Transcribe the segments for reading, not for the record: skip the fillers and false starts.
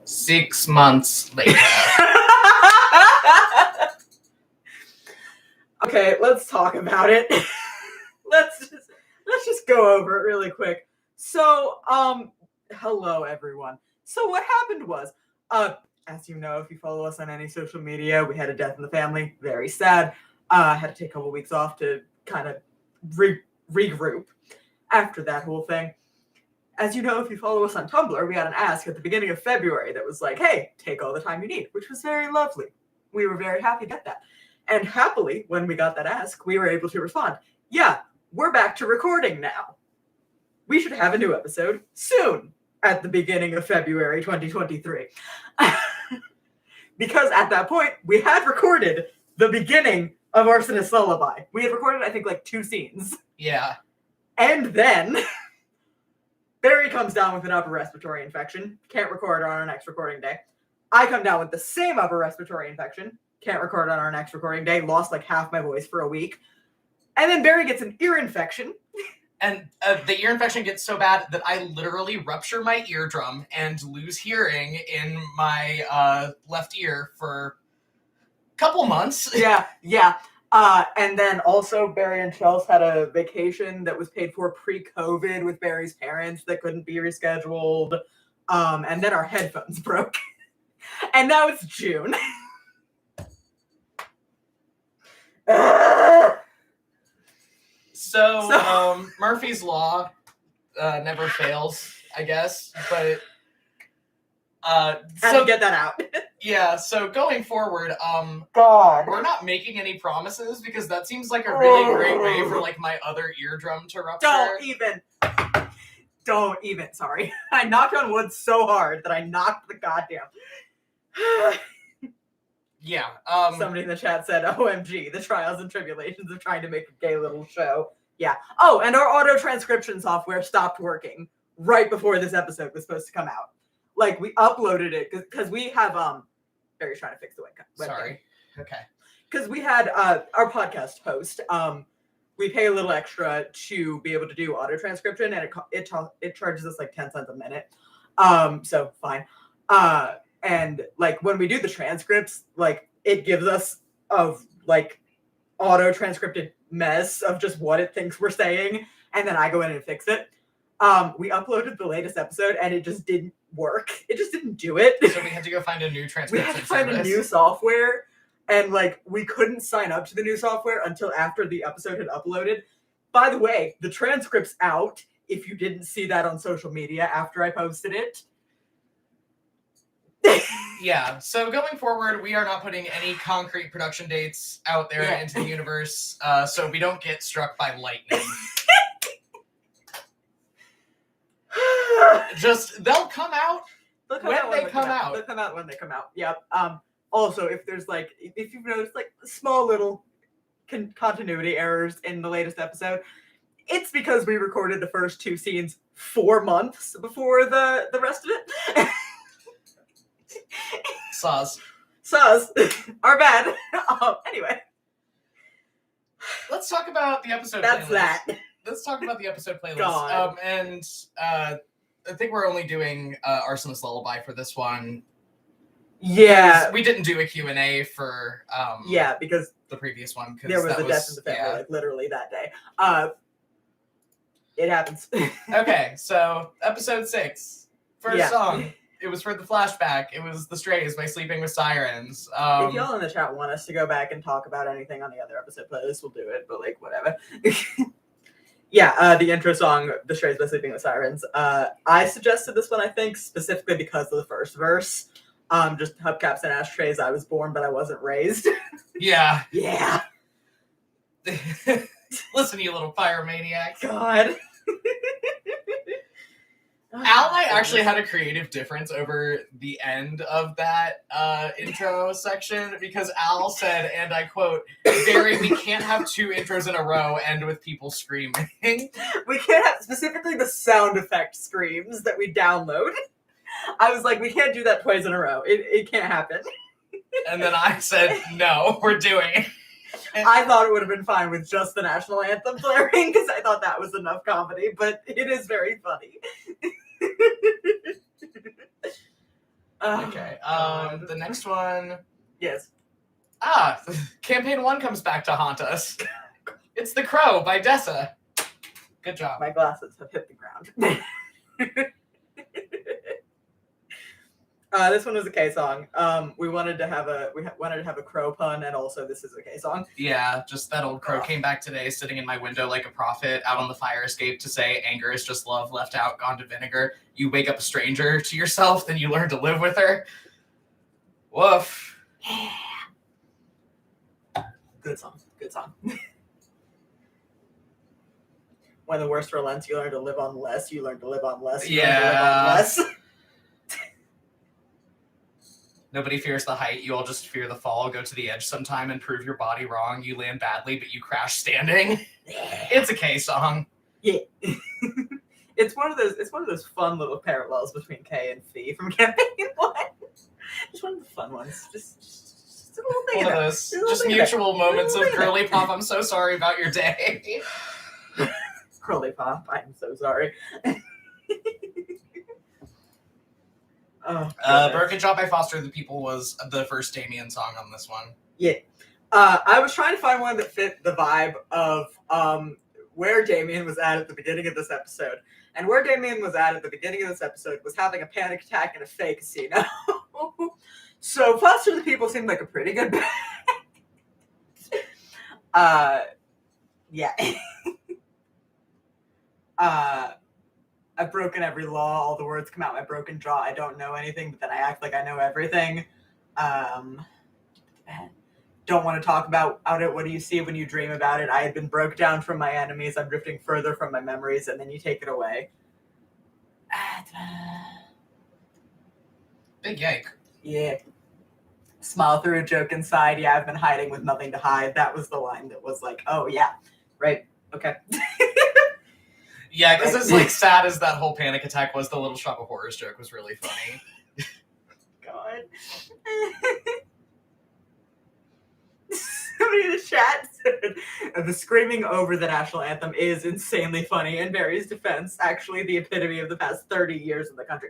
6 months later. Okay, let's talk about it. let's just go over it really quick. So, hello everyone. So what happened was, as you know, if you follow us on any social media, we had a death in the family. Very sad. Had to take a couple weeks off to kind of regroup after that whole thing. As you know, if you follow us on Tumblr, we had an ask at the beginning of February that was like, hey, take all the time you need, which was very lovely. We were very happy to get that. And happily, when we got that ask, we were able to respond, yeah, we're back to recording now. We should have a new episode soon at the beginning of February 2023. Because at that point, we had recorded the beginning of Arsonist Lullaby. We had recorded, I think, like 2 scenes. Yeah. And then Barry comes down with an upper respiratory infection. Can't record on our next recording day. I come down with the same upper respiratory infection. Can't record on our next recording day. Lost like half my voice for a week. And then Barry gets an ear infection. And the ear infection gets so bad that I literally rupture my eardrum and lose hearing in my left ear for a couple months. Yeah. And then also Barry and Chelsea had a vacation that was paid for pre-COVID with Barry's parents that couldn't be rescheduled. And then our headphones broke. And now it's June. So Murphy's Law never fails, I guess. But Had to get that out. Yeah, so going forward, God, we're not making any promises because that seems like a really great way for like my other eardrum to rupture. Don't even. Sorry, I knocked on wood so hard that I knocked the goddamn. Yeah. Somebody in the chat said, "OMG, the trials and tribulations of trying to make a gay little show." Yeah. Oh, and our auto transcription software stopped working right before this episode was supposed to come out. Like, we uploaded it because we have Barry's trying to fix the webcam. Sorry. Okay. Because we had our podcast host. We pay a little extra to be able to do auto transcription, and it charges us like 10 cents a minute. So fine. And like when we do the transcripts, like it gives us of like auto transcripted mess of just what it thinks we're saying, and then I go in and fix it. We uploaded the latest episode and it just didn't work. It just didn't do it. So we had to go find a new transcription We had to find a new software, and like we couldn't sign up to the new software until after the episode had uploaded. By the way, the transcript's out if you didn't see that on social media after I posted it. Yeah, so going forward, we are not putting any concrete production dates out there into the universe, so we don't get struck by lightning. Just, they'll come out when they come out. They'll come out when they come out. Yep. Also, if you've noticed like small little continuity errors in the latest episode, it's because we recorded the first 2 scenes 4 months before the rest of it. Saws. Our bad. Anyway. Let's talk about the episode That's playlist. that. Let's talk about the episode playlist. God. I think we're only doing Arsonist Lullaby for this one. Yeah. We didn't do a Q&A for because the previous one. There was a death in the family, like literally that day. It happens. Okay, so episode 6. First song. It was for the flashback. It was The Strays by Sleeping with Sirens. If y'all in the chat want us to go back and talk about anything on the other episode playlist, we'll do it, but like, whatever. The intro song, The Strays by Sleeping with Sirens. I suggested this one, I think, specifically because of the first verse. Just hubcaps and ashtrays, I was born, but I wasn't raised. Yeah. Yeah. Listen, you little pyromaniac. God. Al and I actually had a creative difference over the end of that intro section because Al said, and I quote, "Barry, we can't have 2 intros in a row end with people screaming." We can't have specifically the sound effect screams that we download. I was like, we can't do that twice in a row. It can't happen. And then I said, no, we're doing it. I thought it would have been fine with just the national anthem blaring because I thought that was enough comedy, but it is very funny. Oh, Okay. God. The next one. Yes. Campaign 1 comes back to haunt us. It's The Crow by Dessa. Good job. My glasses have hit the ground. This one was a K song. We wanted to have a crow pun, and also this is a K song. Yeah, just that old crow came back today, sitting in my window like a prophet, out on the fire escape to say, "Anger is just love left out, gone to vinegar." You wake up a stranger to yourself, then you learn to live with her. Woof. Yeah. Good song. Good song. When the worst relents, you learn to live on less. You learn to live on less. You learn to live on less. Nobody fears the height, you all just fear the fall. Go to the edge sometime and prove your body wrong. You land badly, but you crash standing. It's a K song. Yeah. It's one of those fun little parallels between K and Fee from Campaign 1. Just one of the fun ones. Just a little thing. One of those just mutual moments of girly pop. I'm so sorry about your day. Girly pop, I'm so sorry. Broken Shot by Foster the People was the first Damien song on this one. Yeah. I was trying to find one that fit the vibe of where Damien was at the beginning of this episode. And where Damien was at the beginning of this episode was having a panic attack in a fake casino. So Foster the People seemed like a pretty good band. Yeah. I've broken every law. All the words come out my broken jaw. I don't know anything, but then I act like I know everything. Don't want to talk about it. What do you see when you dream about it? I had been broke down from my enemies. I'm drifting further from my memories, and then you take it away. Big yike. Yeah. Smile through a joke inside. Yeah, I've been hiding with nothing to hide. That was the line that was like, oh, yeah. Right. Okay. Yeah, because as like sad as that whole panic attack was, the Little Shop of Horrors joke was really funny. God. Somebody in the chat said the screaming over the national anthem is insanely funny. In Barry's defense, actually the epitome of the past 30 years in the country.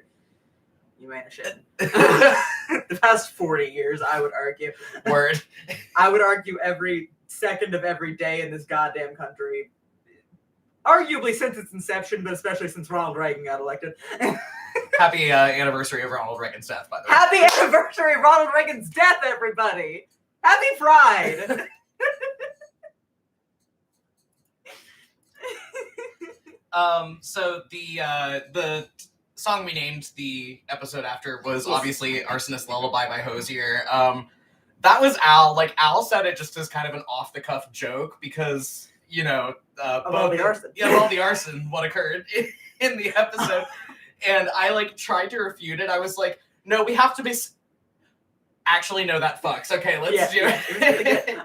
You ain't a shit. The past 40 years, I would argue. Word. I would argue every second of every day in this goddamn country. Arguably since its inception, but especially since Ronald Reagan got elected. Happy anniversary of Ronald Reagan's death, by the way. Happy anniversary of Ronald Reagan's death, everybody! Happy Pride! So the song we named the episode after was obviously Arsonist Lullaby by Hosier. That was Al. Like, Al said it just as kind of an off-the-cuff joke because, you know, of all the arson. Yeah, of all the arson, what occurred in the episode. And I, like, tried to refute it. I was like, no, we have to be... Actually, no, that fucks. Okay, let's do it.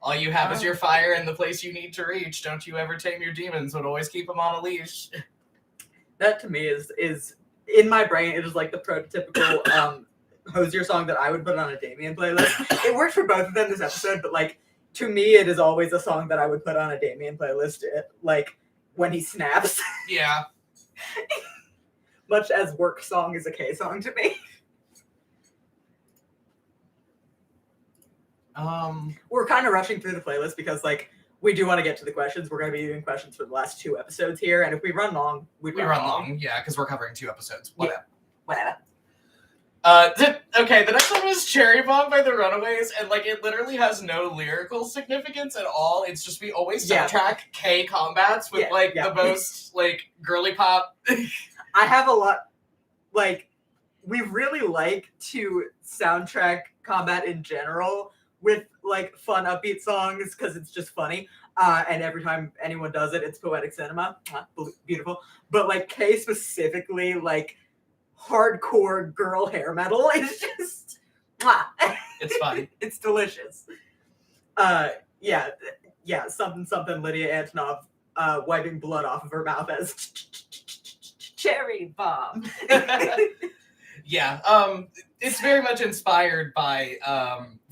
All you have is your fire and the place you need to reach. Don't you ever tame your demons, but always keep them on a leash. That, to me, is in my brain, it is like the prototypical Hosier song that I would put on a Damien playlist. It worked for both of them this episode, but, like, to me, it is always a song that I would put on a Damien playlist, like, when he snaps. Yeah. Much as Work Song is a K song to me. We're kind of rushing through the playlist because, like, we do want to get to the questions. We're going to be doing questions for the last 2 episodes here, and if we run long, we run long. Yeah, because we're covering 2 episodes. Whatever. Yeah, whatever. Okay, the next one was Cherry Bomb by the Runaways, and, like, it literally has no lyrical significance at all. It's just we always soundtrack K combats with, the most, like, girly pop. I have a lot, like, we really like to soundtrack combat in general with, like, fun, upbeat songs because it's just funny. And every time anyone does it, it's poetic cinema. Beautiful. But, like, K specifically, like, hardcore girl hair metal is just... It's fun. It's delicious. Something Lydia Antonov wiping blood off of her mouth as Cherry Bomb. Yeah, it's very much inspired by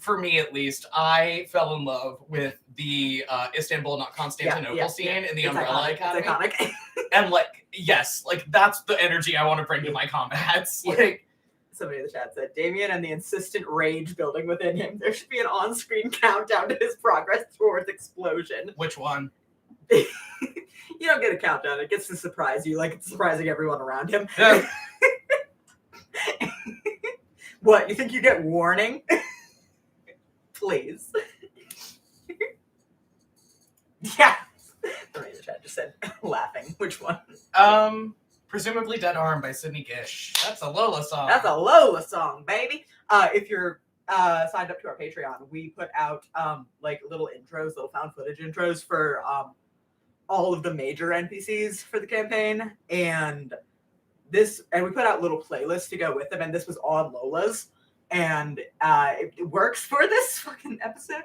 for me at least, I fell in love with the Istanbul, not Constantinople scene in the It's Umbrella iconic. Academy. It's iconic. And like, yes, like that's the energy I want to bring to my combats. Like, somebody in the chat said, Damien and the insistent rage building within him. There should be an on-screen countdown to his progress towards explosion. which one? You don't get a countdown. It gets to surprise you, like it's surprising everyone around him. Yeah. What, you think you get warning? Please. Yeah. Somebody in the chat just said, laughing. Which one? Presumably Dead Arm by Sydney Gish. That's a Lola song. That's a Lola song, baby. If you're signed up to our Patreon, we put out like little intros, little found footage intros for all of the major NPCs for the campaign, and we put out little playlists to go with them, and this was on Lola's, and it works for this fucking episode.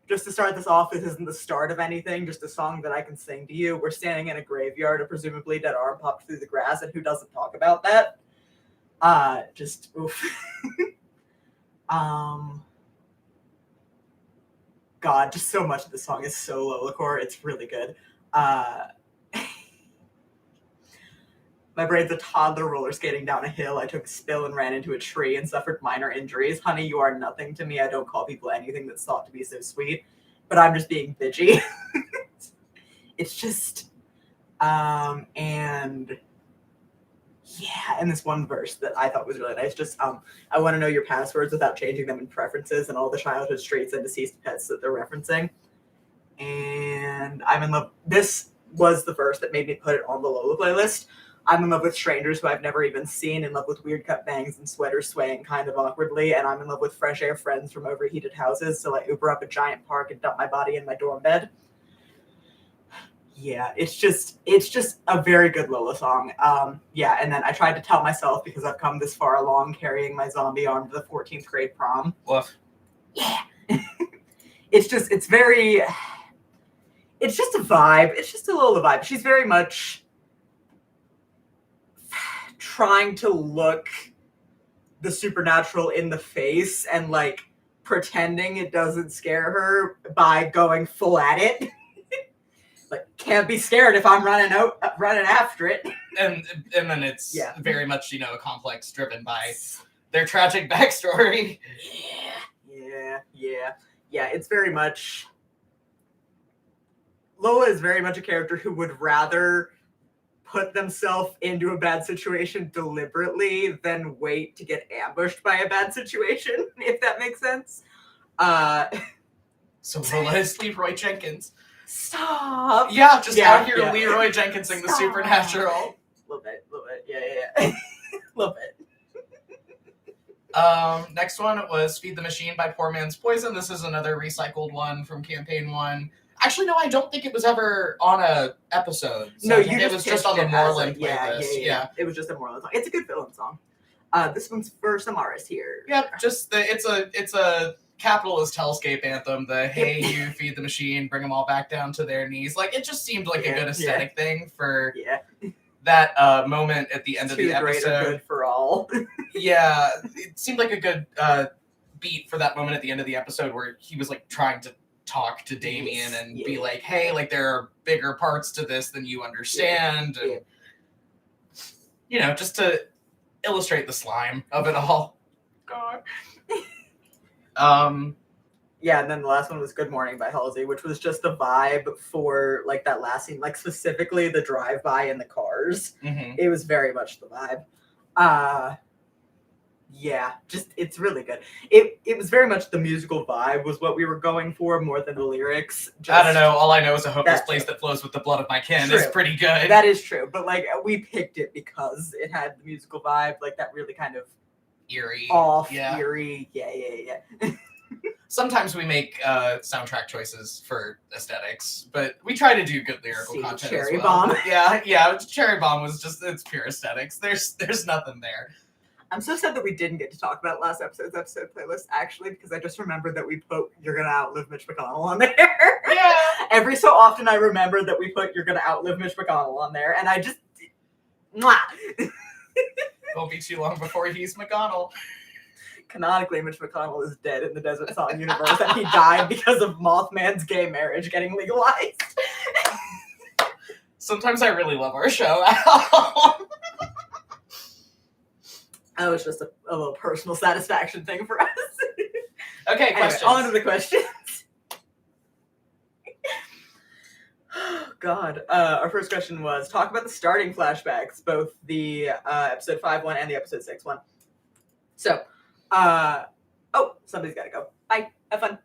Just to start this off, this isn't the start of anything, just a song that I can sing to you. We're standing in a graveyard, and presumably dead arm popped through the grass, and who doesn't talk about that? Just oof. God, just so much of the song is so Lolacore. It's really good. My brain's a toddler roller skating down a hill. I took a spill and ran into a tree and suffered minor injuries. Honey, you are nothing to me. I don't call people anything that's thought to be so sweet, but I'm just being bitchy. It's just, and yeah, and this one verse that I thought was really nice. Just, I want to know your passwords without changing them in preferences and all the childhood traits and deceased pets that they're referencing. And I'm in love. This was the verse that made me put it on the Lola playlist. I'm in love with strangers who I've never even seen, in love with weird cut bangs and sweaters swaying kind of awkwardly, and I'm in love with fresh air friends from overheated houses, so I Uber up a giant park and dump my body in my dorm bed. Yeah, it's just a very good Lola song. Yeah, and then I tried to tell myself, because I've come this far along carrying my zombie arm to the 14th grade prom. Woof. Yeah. It's just a vibe. It's just a Lola vibe. She's very much trying to look the supernatural in the face and like pretending it doesn't scare her by going full at it. Like, can't be scared if I'm running after it. And then it's very much, a complex driven by their tragic backstory. Yeah, it's very much, Lola is very much a character who would rather put themselves into a bad situation deliberately than wait to get ambushed by a bad situation, if that makes sense. So Lola is Leroy Jenkins. Stop! Yeah, just out here Leroy Jenkinsing the supernatural. Little bit, yeah. Little bit. Next one was Feed the Machine by Poor Man's Poison. This is another recycled one from Campaign 1. Actually, no, I don't think it was ever on a episode. So no, it was just on the Moreland playlist. Yeah. It was just a Moreland song. It's a good villain song. This one's for Samaris here. Yep, just it's a capitalist hellscape anthem. The hey, you feed the machine, bring them all back down to their knees. Like, it just seemed like a good aesthetic thing for that moment at the end of the episode. Too great or good for all. Yeah, it seemed like a good beat for that moment at the end of the episode where he was like trying to talk to Damien and be like, hey, like there are bigger parts to this than you understand. And, just to illustrate the slime of it all. God. Yeah, and then the last one was Good Morning by Halsey, which was just the vibe for like that last scene, like specifically the drive-by in the cars. Mm-hmm. It was very much the vibe. Yeah, just it's really good. It was very much the musical vibe was what we were going for more than the lyrics. I don't know. All I know is a hopeless place that flows with the blood of my kin is pretty good. That is true, but like we picked it because it had the musical vibe, like that really kind of eerie, eerie. Yeah. Sometimes we make soundtrack choices for aesthetics, but we try to do good lyrical content Cherry as well. Bomb. Yeah. Cherry Bomb was just, it's pure aesthetics. There's nothing there. I'm so sad that we didn't get to talk about last episode's episode playlist, actually, because I just remembered that we put You're Gonna Outlive Mitch McConnell on there. Yeah. Every so often I remember that we put You're Gonna Outlive Mitch McConnell on there, and I just... Mwah! Won't be too long before he's McConnell. Canonically, Mitch McConnell is dead in the Desert Song universe, and he died because of Mothman's gay marriage getting legalized. Sometimes I really love our show. That was just a little personal satisfaction thing for us. Okay, Anyway, questions. on to the questions. God. Our first question was, talk about the starting flashbacks, both the episode 5-1 and the episode 6-1. So, somebody's gotta go. Bye. Have fun.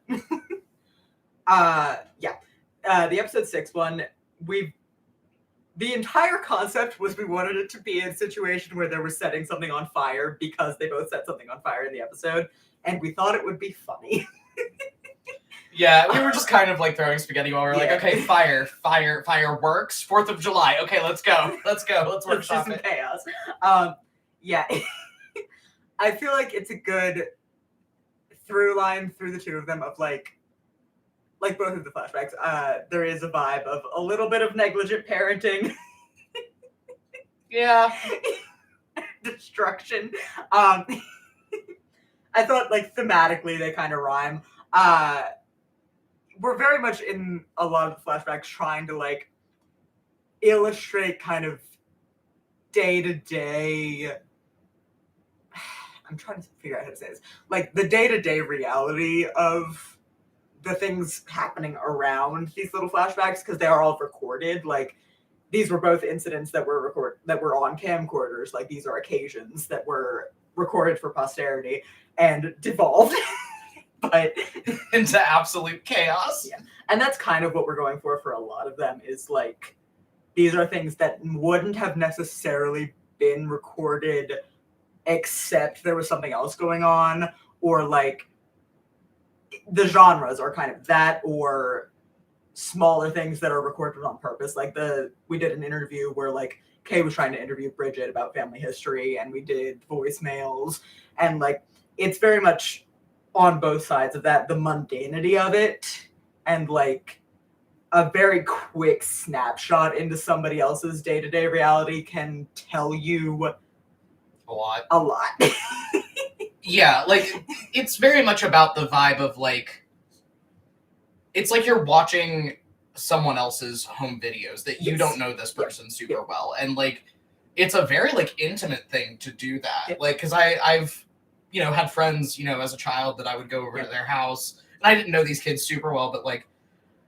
The episode 6-1, the entire concept was we wanted it to be a situation where they were setting something on fire because they both set something on fire in the episode, and we thought it would be funny. Yeah, we were just kind of like throwing spaghetti while we were like, Yeah. okay, fireworks, 4th of July. Okay, let's go. Let's workshop some it. chaos. Yeah. I feel like it's a good through line through the two of them of like both of the flashbacks. There is a vibe of a little bit of negligent parenting. Yeah. Destruction. I thought like thematically they kind of rhyme. We're very much in a lot of the flashbacks trying to like illustrate kind of day-to-day. I'm trying to figure out how to say this. Like the day-to-day reality of the things happening around these little flashbacks, because they are all recorded. Like these were both incidents that were on camcorders. Like these are occasions that were recorded for posterity and devolved. But into absolute chaos. Yeah. And that's kind of what we're going for a lot of them, is like these are things that wouldn't have necessarily been recorded except there was something else going on, or like the genres are kind of that, or smaller things that are recorded on purpose. Like we did an interview where like Kay was trying to interview Bridget about family history, and we did voicemails, and like it's very much on both sides of that, the mundanity of it and like a very quick snapshot into somebody else's day-to-day reality can tell you a lot. Yeah, like it's very much about the vibe of like, it's like you're watching someone else's home videos that you don't know this person super well, and like it's a very like intimate thing to do that. Like, because I've had friends, as a child that I would go over to their house, and I didn't know these kids super well, but like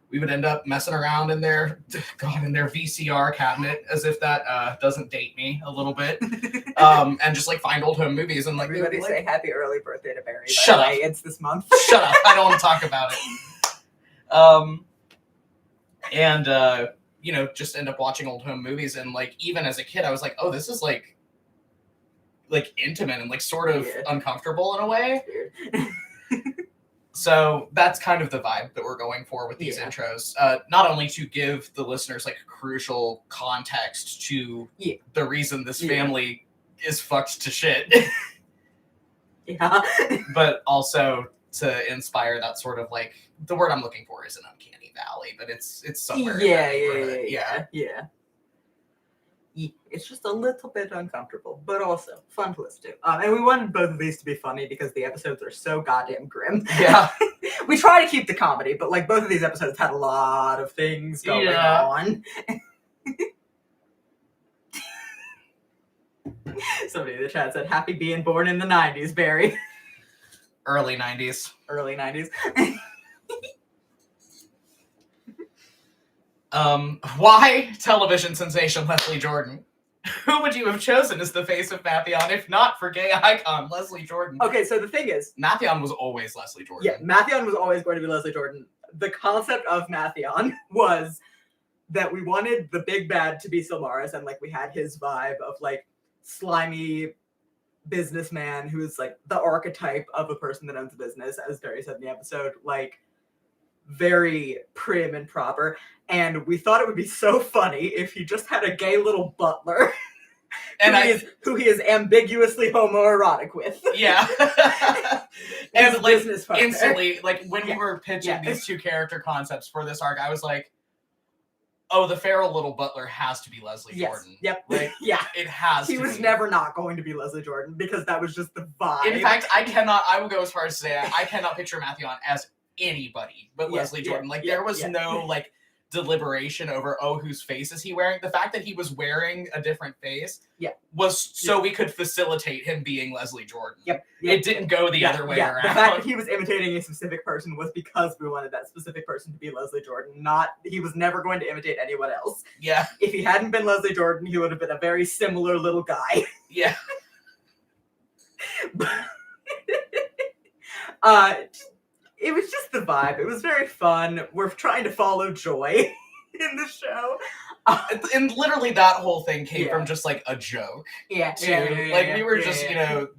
we would end up messing around in their VCR cabinet, as if that doesn't date me a little bit, and just like find old home movies and like everybody say happy early birthday to Barry. Shut up! It's this month. Shut up! I don't want to talk about it. And just end up watching old home movies, and like even as a kid, I was like, oh, this is like intimate and like sort of uncomfortable in a way. So that's kind of the vibe that we're going for with these intros. Not only to give the listeners like crucial context to the reason this family is fucked to shit. But also to inspire that sort of like, the word I'm looking for is an uncanny valley, but it's somewhere in that neighborhood. Yeah. It's just a little bit uncomfortable, but also fun to listen to. And we wanted both of these to be funny because the episodes are so goddamn grim. Yeah. We try to keep the comedy, but like both of these episodes had a lot of things going on. Somebody in the chat said, happy being born in the 90s, Barry. Early 90s. Early 90s. Why television sensation Leslie Jordan? Who would you have chosen as the face of Matheon if not for gay icon Leslie Jordan? Okay, so the thing is, Matheon was always Leslie Jordan. Yeah, Matheon was always going to be Leslie Jordan. The concept of Matheon was that we wanted the big bad to be Silmaris, and like we had his vibe of like slimy businessman who is like the archetype of a person that owns a business, as Barry said in the episode, like very prim and proper. And we thought it would be so funny if he just had a gay little butler and who he is ambiguously homoerotic with. Yeah. And like instantly, there. like when we were pitching these two character concepts for this arc, I was like, oh, the feral little butler has to be Leslie Yes. Jordan. Yep. Like, yeah. it has He to was be. never not going to be Leslie Jordan because that was just the vibe. In fact, I will go as far as to say I cannot picture Matthew as anybody but Leslie Jordan. There was no, like, deliberation over, oh, whose face is he wearing? The fact that he was wearing a different face was so we could facilitate him being Leslie Jordan. It didn't go the other way around. The fact that he was imitating a specific person was because we wanted that specific person to be Leslie Jordan, not he was never going to imitate anyone else. Yeah. If he hadn't been Leslie Jordan, he would have been a very similar little guy. Yeah. It was just the vibe. It was very fun. We're trying to follow Joy in the show. And literally that whole thing came from just, like, a joke. We were just, you know,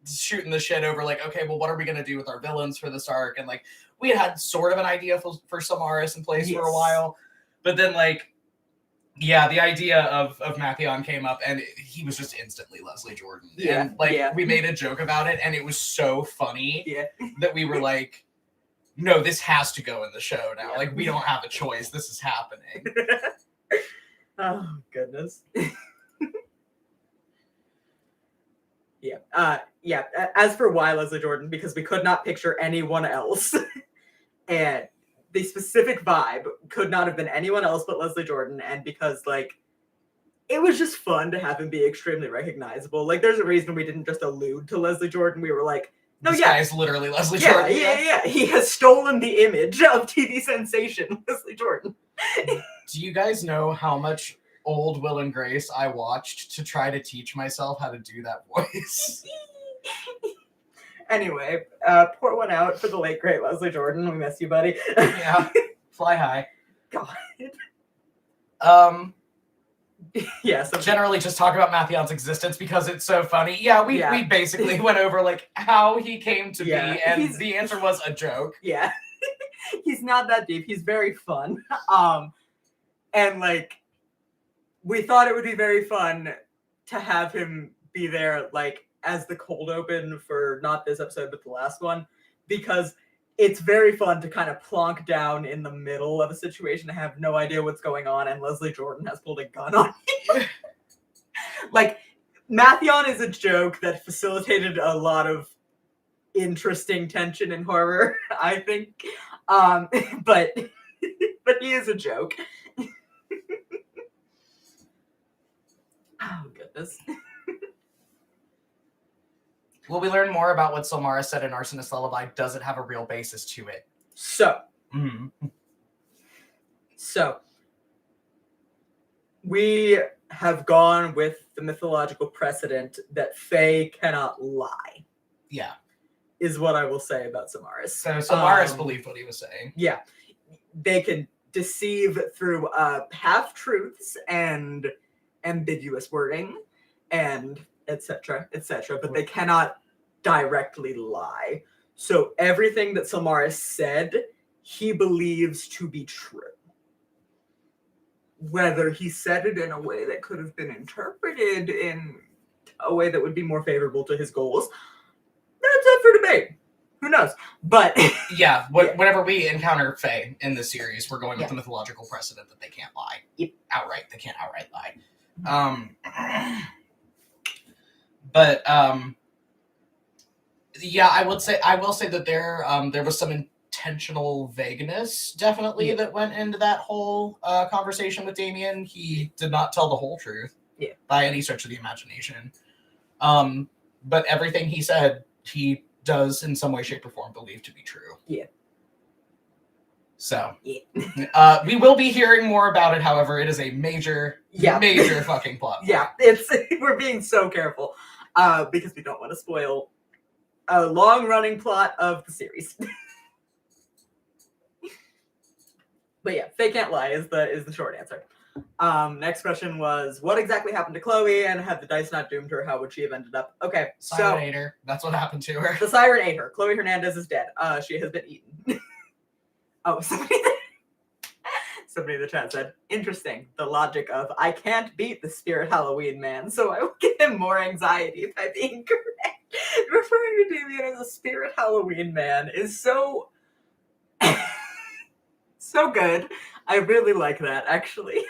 shooting the shit over, like, okay, well, what are we going to do with our villains for this arc? And, like, we had sort of an idea for Samaras in place for a while. But then, like, yeah, the idea of Matheon came up, and he was just instantly Leslie Jordan. And, like, we made a joke about it, and it was so funny that we were like, no, this has to go in the show now. Like, we don't have a choice. This is happening. Oh, goodness. As for why Leslie Jordan, because we could not picture anyone else. And the specific vibe could not have been anyone else but Leslie Jordan. And because, like, it was just fun to have him be extremely recognizable. Like, there's a reason we didn't just allude to Leslie Jordan. We were like, no, this guy is literally Leslie Jordan. Yeah. He has stolen the image of TV sensation Leslie Jordan. Do you guys know how much old Will and Grace I watched to try to teach myself how to do that voice? Anyway, pour one out for the late great Leslie Jordan. We miss you, buddy. Yeah, fly high. God. Yes. Generally, just talk about Matheon's existence because it's so funny. Yeah, we basically went over, like, how he came to be, and the answer was a joke. Yeah. He's not that deep. He's very fun. And, like, we thought it would be very fun to have him be there, like, as the cold open for not this episode, but the last one, because it's very fun to kind of plonk down in the middle of a situation and have no idea what's going on, and Leslie Jordan has pulled a gun on him. Like, Matheon is a joke that facilitated a lot of interesting tension and horror, I think. But he is a joke. Oh, goodness. Will we learn more about what Silmara said in Arsonist Lullaby? Does it have a real basis to it? So, we have gone with the mythological precedent that Fae cannot lie. Yeah. Is what I will say about Samaras. So Samaras believed what he was saying. Yeah. They can deceive through half-truths and ambiguous wording and etc., but they cannot directly lie. So everything that Samaras said, he believes to be true. Whether he said it in a way that could have been interpreted in a way that would be more favorable to his goals, that's up for debate. Who knows? But whenever we encounter Fae in this series, we're going with the mythological precedent that they can't lie. Yep. Outright. They can't outright lie. I will say that there was some intentional vagueness definitely that went into that whole conversation with Damien. He did not tell the whole truth by any stretch of the imagination. But everything he said, he does in some way, shape, or form believe to be true. Yeah. So, we will be hearing more about it. However, it is a major fucking plot. Yeah, we're being so careful because we don't want to spoil a long-running plot of the series. But yeah, Fae can't lie is the short answer. Next question was, what exactly happened to Chloe, and had the dice not doomed her, how would she have ended up? Okay, Siren ate her. That's what happened to her. The siren ate her. Chloe Hernandez is dead. She has been eaten. Oh, somebody in the chat said, interesting, the logic of, I can't beat the Spirit Halloween man, so I will give him more anxiety by being correct. Referring to Damien as a Spirit Halloween man is so So good. I really like that, actually.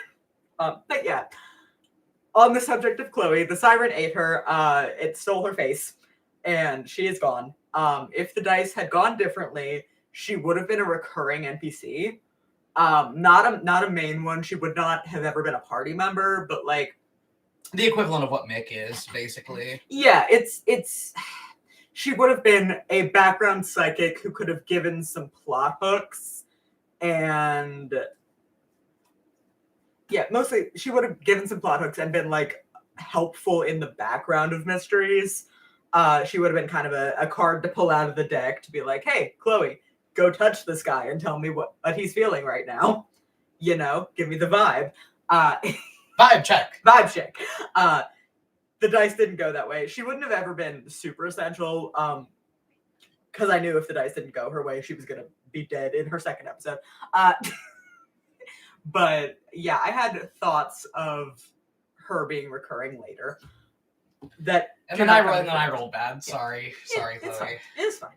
But yeah, on the subject of Chloe, the siren ate her. It stole her face, and she is gone. If the dice had gone differently, she would have been a recurring NPC. Not a main one. She would not have ever been a party member, but like The equivalent of what Mick is, basically. yeah, it's she would have been a background psychic who could have given some plot hooks, and yeah, mostly she would have given some plot hooks and been like helpful in the background of mysteries. She would have been kind of a card to pull out of the deck to be like, hey, Chloe, go touch this guy and tell me what he's feeling right now. You know, give me the vibe. Vibe check. Vibe check. The dice didn't go that way. She wouldn't have ever been super essential, because I knew if the dice didn't go her way, she was going to be dead in her second episode. But yeah, I had thoughts of her being recurring later. And then I rolled bad. Yeah. Sorry, It's Chloe. fine. It's fine.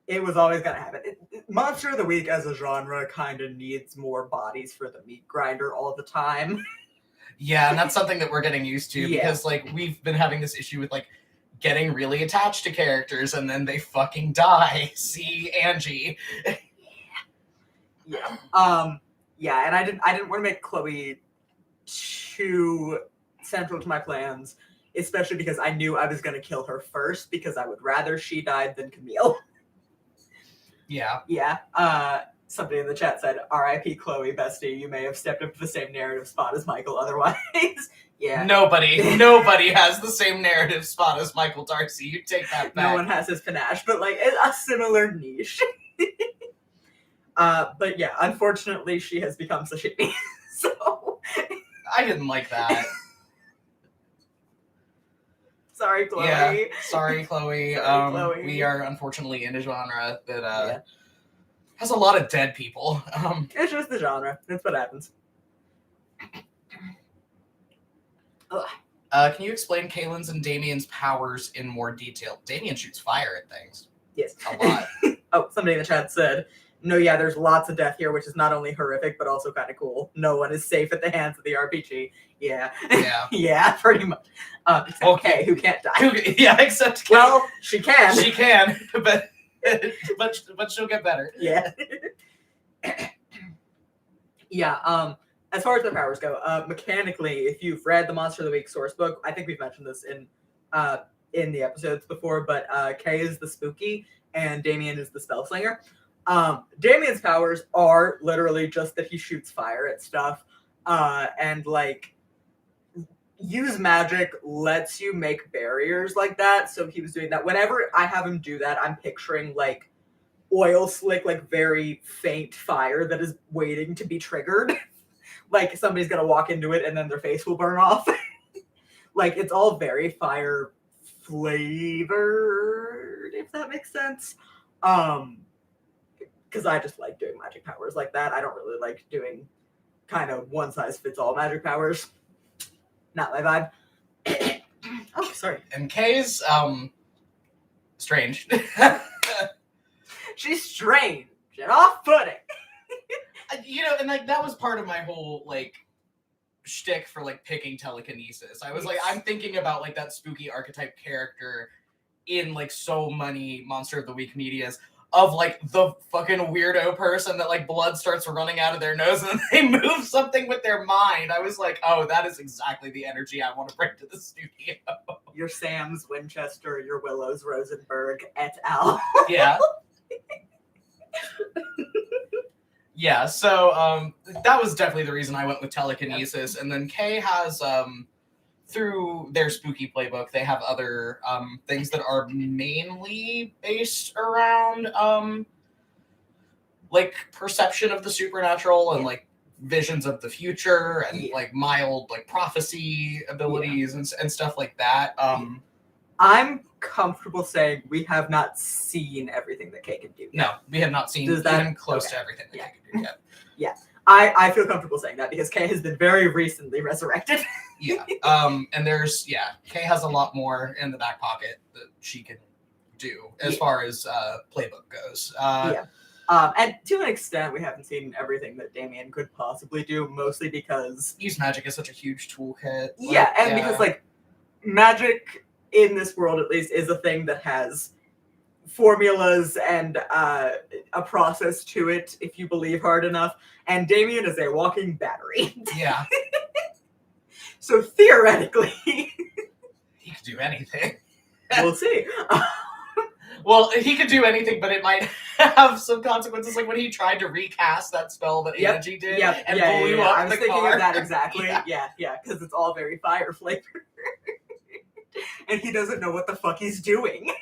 It was always gonna happen. Monster of the Week as a genre kind of needs more bodies for the meat grinder all the time. Yeah, and that's something that we're getting used to Yeah. because like we've been having this issue with like getting really attached to characters and then they fucking die. See Angie. Yeah. Yeah, and I didn't want to make Chloe too central to my plans, especially because I knew I was gonna kill her first because I would rather she died than Camille. Yeah. Yeah. Somebody in the chat said, R.I.P. Chloe, bestie. You may have stepped up to the same narrative spot as Michael otherwise. Yeah. Nobody has the same narrative spot as Michael Darcy. You take that back. No one has his panache, but like a similar niche. But yeah, unfortunately, she has become sashimi. So I didn't like that. sorry, Chloe. Yeah, sorry, Chloe. Sorry, Chloe. We are unfortunately in a genre that has a lot of dead people. It's just the genre. That's what happens. Can you explain Kaylin's and Damien's powers in more detail? Damien shoots fire at things. Yes. A lot. Oh, somebody in the chat said, no, yeah, there's lots of death here, which is not only horrific, but also kind of cool. No one is safe at the hands of the RPG. Yeah. Yeah. Yeah, pretty much. Except Okay. Kay, who can't die. Yeah, except Kay. Well, she can. She can, but she'll get better. Yeah. Yeah, as far as their powers go, mechanically, if you've read the Monster of the Week source book, I think we've mentioned this in the episodes before, but Kay is the spooky and Damien is the spell slinger. Damien's powers are literally just that he shoots fire at stuff, and like use magic lets you make barriers like that. So he was doing that. Whenever I have him do that, I'm picturing like oil slick, like very faint fire that is waiting to be triggered. Like somebody's gonna walk into it and then their face will burn off. Like it's all very fire flavored, if that makes sense. Because I just like doing magic powers like that. I don't really like doing kind of one size fits all magic powers. Not my vibe. Oh, sorry. And Kay's strange. She's strange and off-putting. And like that was part of my whole like shtick for like picking telekinesis. I was like, I'm thinking about like that spooky archetype character in like so many Monster of the Week medias of like the fucking weirdo person that like blood starts running out of their nose and they move something with their mind. I was like, oh, that is exactly the energy I want to bring to the studio. Your Sam's Winchester, your Willows Rosenberg et al. Yeah. Yeah, so that was definitely the reason I went with telekinesis. And then Kay has, through their spooky playbook, they have other things that are mainly based around like perception of the supernatural and like visions of the future and like mild like prophecy abilities and stuff like that. I'm comfortable saying we have not seen everything that Kay can do. No, we have not seen even close to everything that Kay can do yet. Yeah. I feel comfortable saying that because Kay has been very recently resurrected. Yeah. And Kay has a lot more in the back pocket that she can do as far as playbook goes. And to an extent, we haven't seen everything that Damien could possibly do, mostly because Use magic is such a huge toolkit. because like magic in this world at least is a thing that has formulas and a process to it if you believe hard enough. And Damien is a walking battery. Yeah. So theoretically, He could do anything. we'll see. Well, he could do anything, but it might have some consequences, like when he tried to recast that spell that Angie did and blew up I was the thinking car. of that exactly. Yeah. Yeah, because it's all very fire flavored. And he doesn't know what the fuck he's doing.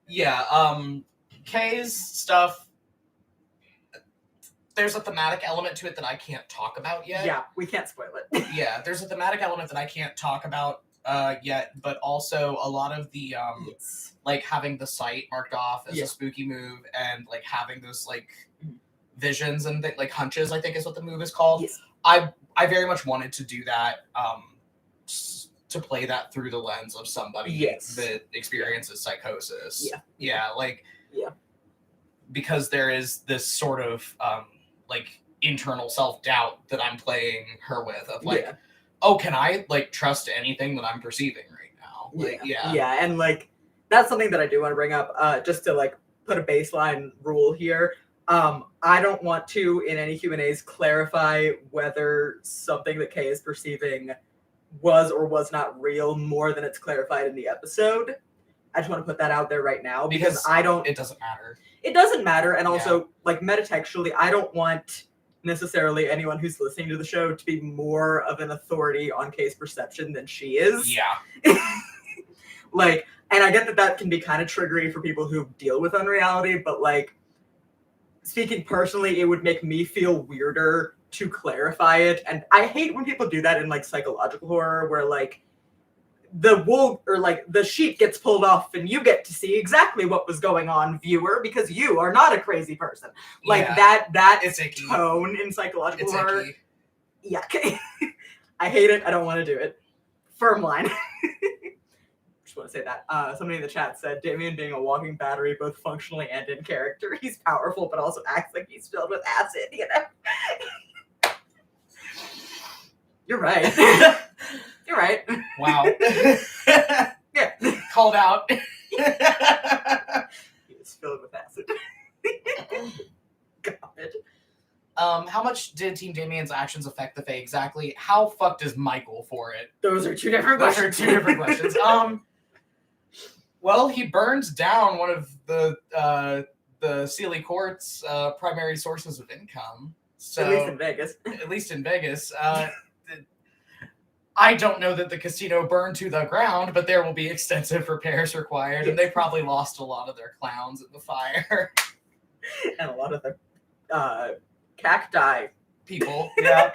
Yeah, Kay's stuff, there's a thematic element to it that I can't talk about yet. Yeah, we can't spoil it. Yeah, there's a thematic element that I can't talk about yet, but also a lot of the Yes. like having the site marked off as Yeah. a spooky move and like having those like visions and like hunches, I think is what the move is called. Yes. I very much wanted to do that to play that through the lens of somebody Yes. that experiences psychosis. Yeah. Yeah, because there is this sort of like internal self-doubt that I'm playing her with of like, oh, can I like trust anything that I'm perceiving right now? Like, yeah, and like that's something that I do want to bring up, just to like put a baseline rule here. I don't want to in any Q&As clarify whether something that Kay is perceiving was or was not real more than it's clarified in the episode. I just want to put that out there right now because it doesn't matter. It doesn't matter, and also like metatextually, I don't want necessarily anyone who's listening to the show to be more of an authority on Kay's perception than she is. Yeah. Like, and I get that can be kind of triggery for people who deal with unreality, but like, speaking personally, it would make me feel weirder to clarify it. And I hate when people do that in like psychological horror where like the wool or like the sheet gets pulled off and you get to see exactly what was going on, viewer, because you are not a crazy person. Like that it's icky. tone in psychological It's horror. icky. Yeah. I hate it. I don't want to do it. Firm line. Just want to say that. Somebody in the chat said Damien being a walking battery, both functionally and in character. He's powerful, but also acts like he's filled with acid, you know? You're right. You're right. Wow. Yeah. Called out. He is filled with acid. God. How much did Team Damien's actions affect the Fae exactly? How fucked is Michael for it? Those are two different questions. Well, he burned down one of the Sealy Court's primary sources of income. So At least in Vegas. At least in Vegas. I don't know that the casino burned to the ground, but there will be extensive repairs required, and they probably lost a lot of their clowns in the fire. And a lot of the cacti people. Yeah.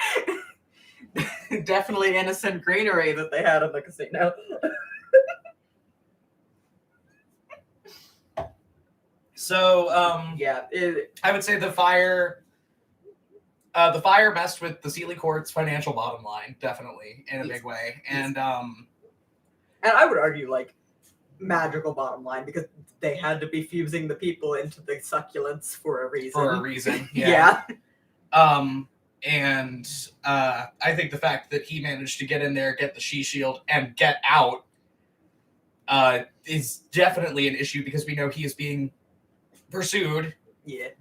Definitely innocent greenery that they had in the casino. So, I would say the fire messed with the Sealy Court's financial bottom line, definitely, in a big way. And I would argue, like, magical bottom line, because they had to be fusing the people into the succulents for a reason. Yeah. And I think the fact that he managed to get in there, get the she-shield, and get out is definitely an issue, because we know he is being pursued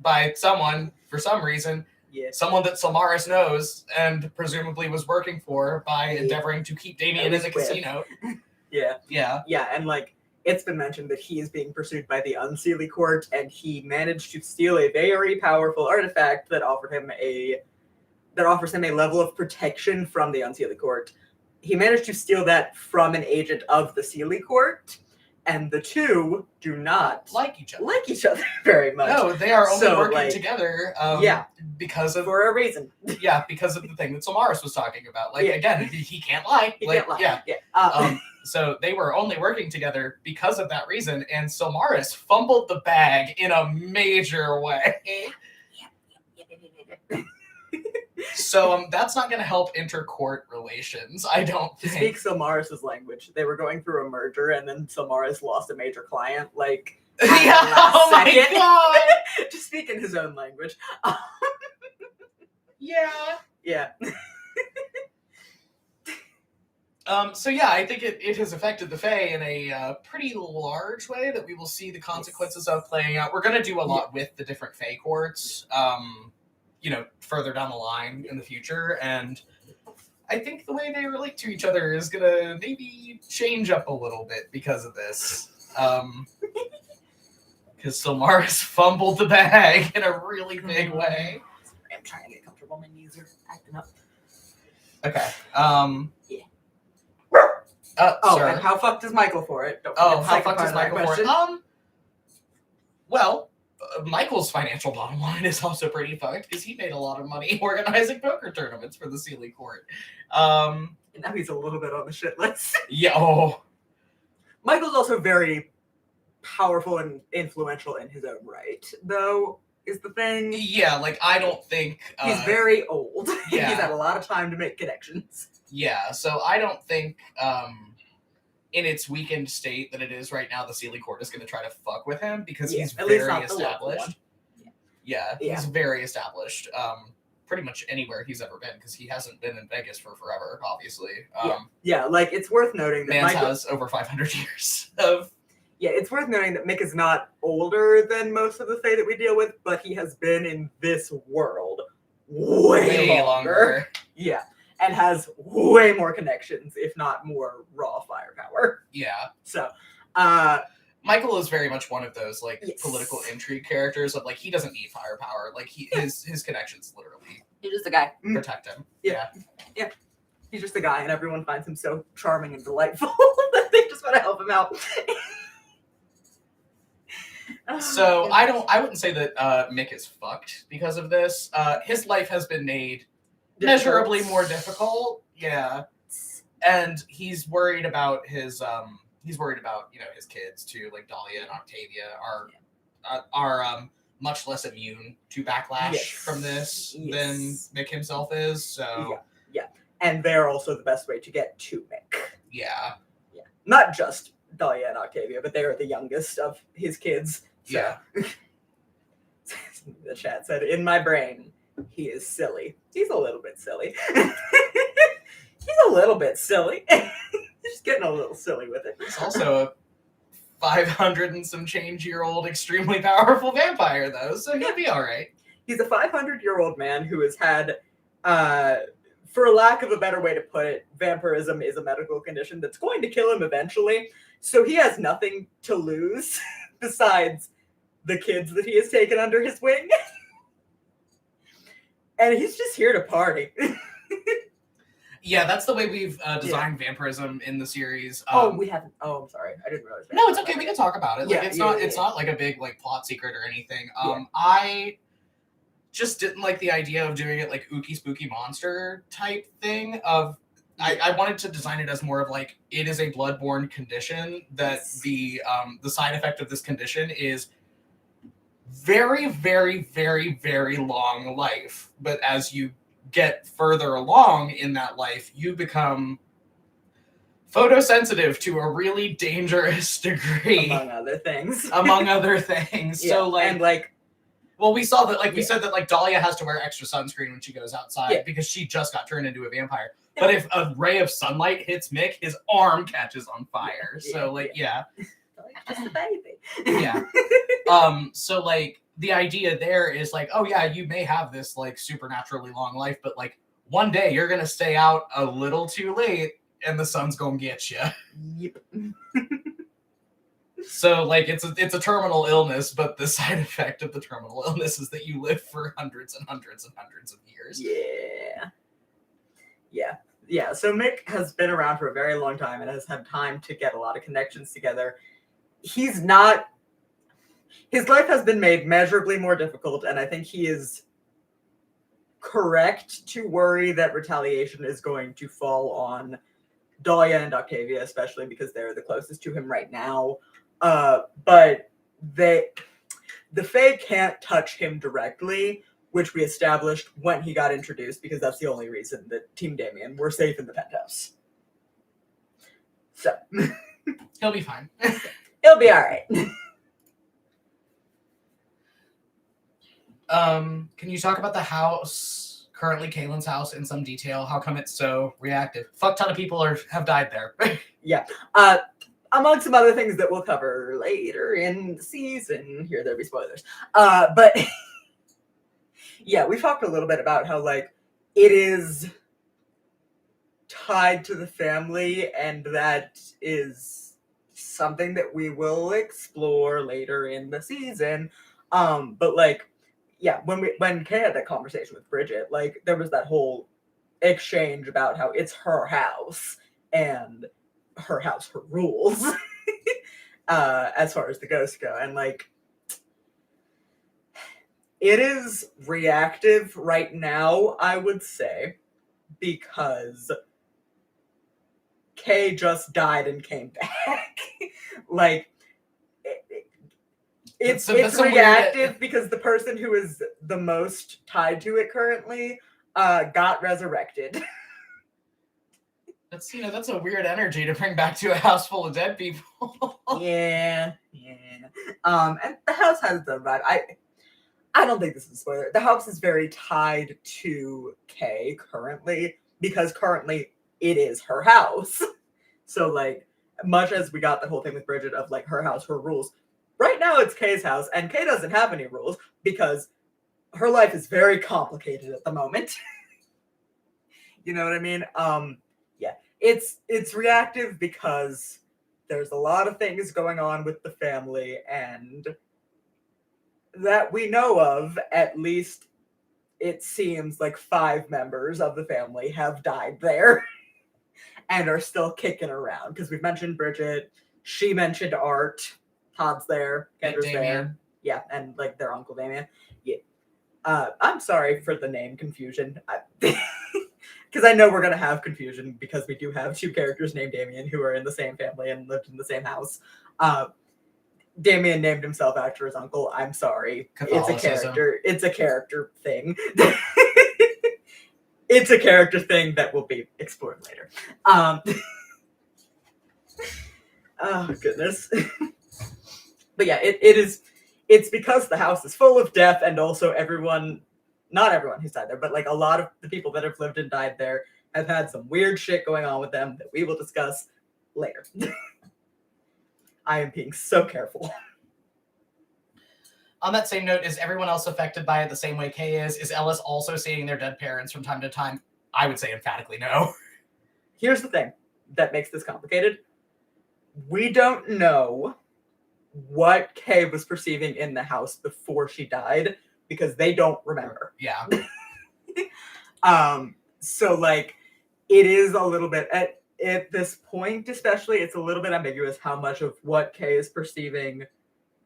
by someone for some reason. Someone that Samaris knows and presumably was working for by endeavoring to keep Damien in the casino. Yeah, and like it's been mentioned that he is being pursued by the Unseelie Court, and he managed to steal a very powerful artifact that offers him a level of protection from the Unseelie Court. He managed to steal that from an agent of the Sealy Court, and the two do not like each other very much. No, they are only working together. Because of for a reason. Yeah, because of the thing that Samaris was talking about. Like again, he can't lie. He can't lie. Yeah. So they were only working together because of that reason, and Samaris fumbled the bag in a major way. So that's not going to help intercourt relations, I don't To think. speak Silmaris' language, they were going through a merger, and then Silmaris lost a major client, like, Yeah, at the last oh my second. god! To speak in his own language. Yeah. Yeah. So yeah, I think it has affected the Fae in a pretty large way that we will see the consequences of playing out. We're going to do a lot with the different Fae courts, further down the line in the future, and I think the way they relate to each other is going to maybe change up a little bit because of this. Because Silmaris fumbled the bag in a really big way. I'm trying to get comfortable. My knees are acting up. Okay. Yeah. Sir. And how fucked is Michael for it? How fucked is Michael for it? Well, Michael's financial bottom line is also pretty fucked because he made a lot of money organizing poker tournaments for the Sealy Court. And now he's a little bit on the shit list. Yeah. Oh. Michael's also very powerful and influential in his own right, though, is the thing. Yeah, like, I don't think... he's very old. Yeah. He's had a lot of time to make connections. Yeah, so I don't think, in its weakened state that it is right now, the Sealy Court is going to try to fuck with him because he's very established. Yeah, he's very established. Pretty much anywhere he's ever been because he hasn't been in Vegas for forever, obviously. Yeah, like, it's worth noting that Michael has over 500 years of... Yeah, it's worth noting that Mick is not older than most of the Fae that we deal with, but he has been in this world way longer. Yeah, and has way more connections, if not more raw firepower. Yeah. So, Michael is very much one of those, like, political intrigue characters of, like, he doesn't need firepower. Like, his connections literally... He's just a guy. Protect him. Yeah. He's just a guy, and everyone finds him so charming and delightful that they just want to help him out. So I wouldn't say that Mick is fucked because of this. His life has been made measurably more difficult. Yeah, and he's worried about his his kids too. Like Dahlia and Octavia are much less immune to backlash from this than Mick himself is. So yeah, and they're also the best way to get to Mick. Yeah, not just Dahlia and Octavia, but they are the youngest of his kids. So. Yeah. The chat said, in my brain, he is silly. He's a little bit silly. He's a little bit silly. He's just getting a little silly with it. He's also a 500 and some change-year-old extremely powerful vampire, though, so he'll be all right. He's a 500-year-old man who has had, for lack of a better way to put it, vampirism is a medical condition that's going to kill him eventually. So he has nothing to lose besides the kids that he has taken under his wing. And he's just here to party. Yeah, that's the way we've designed vampirism in the series. We haven't. Oh, I'm sorry. I didn't realize. No, it's okay. We can talk about it. Like, it's not like a big like plot secret or anything. I just didn't like the idea of doing it like ooky spooky monster type thing of I wanted to design it as more of like it is a bloodborne condition that the side effect of this condition is very, very, very, very long life. But as you get further along in that life, you become photosensitive to a really dangerous degree. Among other things. So we saw that we said that like Dahlia has to wear extra sunscreen when she goes outside because she just got turned into a vampire. But if a ray of sunlight hits Mick, his arm catches on fire. So just a baby. Yeah. So like the idea there is like, oh yeah, you may have this like supernaturally long life, but like one day you're gonna stay out a little too late and the sun's gonna get you. Yep. So like it's a terminal illness, but the side effect of the terminal illness is that you live for hundreds and hundreds and hundreds of years. Yeah. So Mick has been around for a very long time and has had time to get a lot of connections together. His life has been made measurably more difficult, and I think he is correct to worry that retaliation is going to fall on Dahlia and Octavia, especially because they're the closest to him right now. But the Fae can't touch him directly, which we established when he got introduced, because that's the only reason that Team Damien were safe in the penthouse. So He'll be fine. he'll be all right. Can you talk about the house, currently Kaylin's house, in some detail? How come it's so reactive? Fuck ton of people have died there. Yeah. Among some other things that we'll cover later in the season. Here, there'll be spoilers. But yeah, we talked a little bit about how, like, it is tied to the family, and that is something that we will explore later in the season. But like, yeah, when Kay had that conversation with Bridget, like, there was that whole exchange about how it's her house and her house, her rules, as far as the ghosts go, and like, it is reactive right now, I would say, because Kay just died and came back. Like, it's reactive because the person who is the most tied to it currently got resurrected. That's a weird energy to bring back to a house full of dead people. Yeah. And the house has the vibe. I don't think this is a spoiler. The house is very tied to Kay currently, because currently it is her house. So, like, much as we got the whole thing with Bridget of, like, her house, her rules, right now it's Kay's house, and Kay doesn't have any rules because her life is very complicated at the moment. You know what I mean? Yeah. It's reactive because there's a lot of things going on with the family, and that we know of, at least it seems like 5 members of the family have died there and are still kicking around. Because we've mentioned Bridget, she mentioned Art, Todd's there, Kendra's there. Yeah, and like their Uncle Damien. Yeah. I'm sorry for the name confusion. Because I know we're going to have confusion because we do have 2 characters named Damien who are in the same family and lived in the same house. Damien named himself after his uncle. I'm sorry. It's a character thing. It's a character thing that will be explored later. Oh, goodness. But yeah, it's because the house is full of death, and also not everyone who's died there, but like a lot of the people that have lived and died there have had some weird shit going on with them that we will discuss later. I am being so careful. On that same note, is everyone else affected by it the same way Kay is? Is Ellis also seeing their dead parents from time to time? I would say emphatically no. Here's the thing that makes this complicated. We don't know what Kay was perceiving in the house before she died because they don't remember. Yeah. So like, it is a little bit at this point, especially, it's a little bit ambiguous how much of what Kay is perceiving.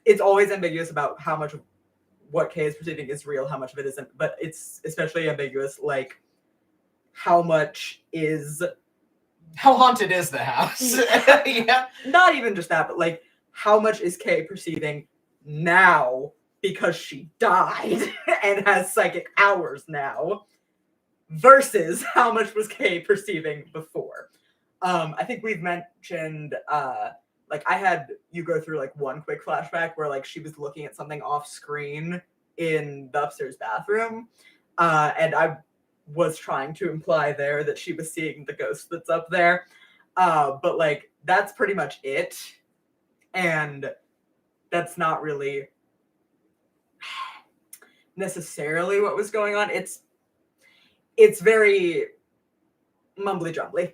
It's always ambiguous about how much of what Kay is perceiving is real, how much of it isn't. But it's especially ambiguous, like, how haunted is the house? Yeah. Not even just that, but like, how much is Kay perceiving now because she died and has psychic powers now, versus how much was Kay perceiving before. I think we've mentioned, like, I had you go through like one quick flashback where like she was looking at something off screen in the upstairs bathroom, and I was trying to imply there that she was seeing the ghost that's up there, but like that's pretty much it, and that's not really necessarily what was going on. It's very mumbly jumbly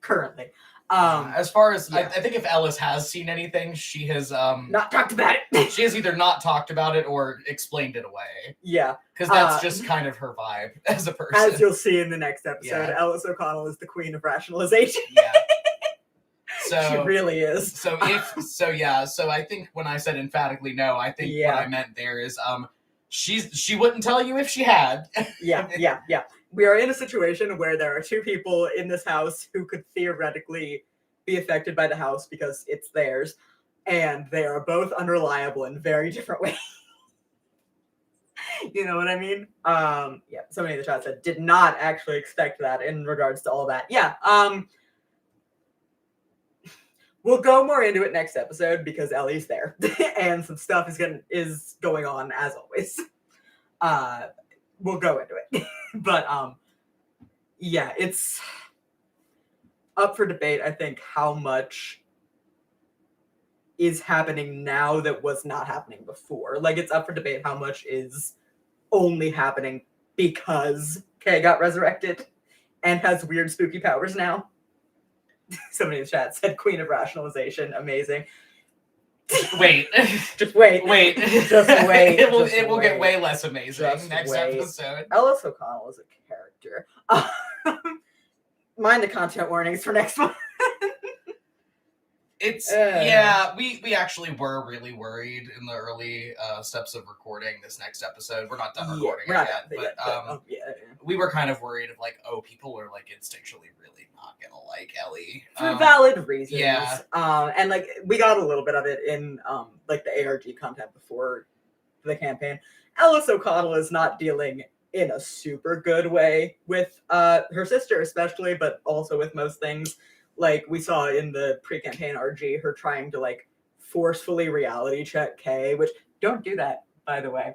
currently. As far as I think if Ellis has seen anything, she has not talked about it. She has either not talked about it or explained it away. Yeah, because that's just kind of her vibe as a person. As you'll see in the next episode, Ellis O'Connell is the queen of rationalization. Yeah. So she really is. So I think when I said emphatically no, I think what I meant there is she wouldn't tell you if she had. Yeah. We are in a situation where there are 2 people in this house who could theoretically be affected by the house because it's theirs, and they are both unreliable in very different ways. You know what I mean? Yeah, somebody in the chat said did not actually expect that in regards to all that. Yeah, we'll go more into it next episode because Ellie's there and some stuff is going on as always. We'll go into it. But yeah, it's up for debate, I think, how much is happening now that was not happening before. Like, it's up for debate how much is only happening because Kay got resurrected and has weird spooky powers now. Somebody in the chat said Queen of Rationalization. Amazing. Wait. Just wait. Wait. Just wait. It will get way less amazing next episode. Ellis O'Connell is a character. Mind the content warnings for next one. It's yeah, we actually were really worried in the early steps of recording this next episode. We're not done recording it yet, but we were kind of worried of like, oh, people are like instinctually really not gonna like Ellie for valid reasons. Yeah, and like we got a little bit of it in like the ARG content before the campaign. Ellis O'Connell is not dealing in a super good way with her sister, especially, but also with most things. Like we saw in the pre-campaign RG, her trying to like forcefully reality check Kay, which don't do that, by the way.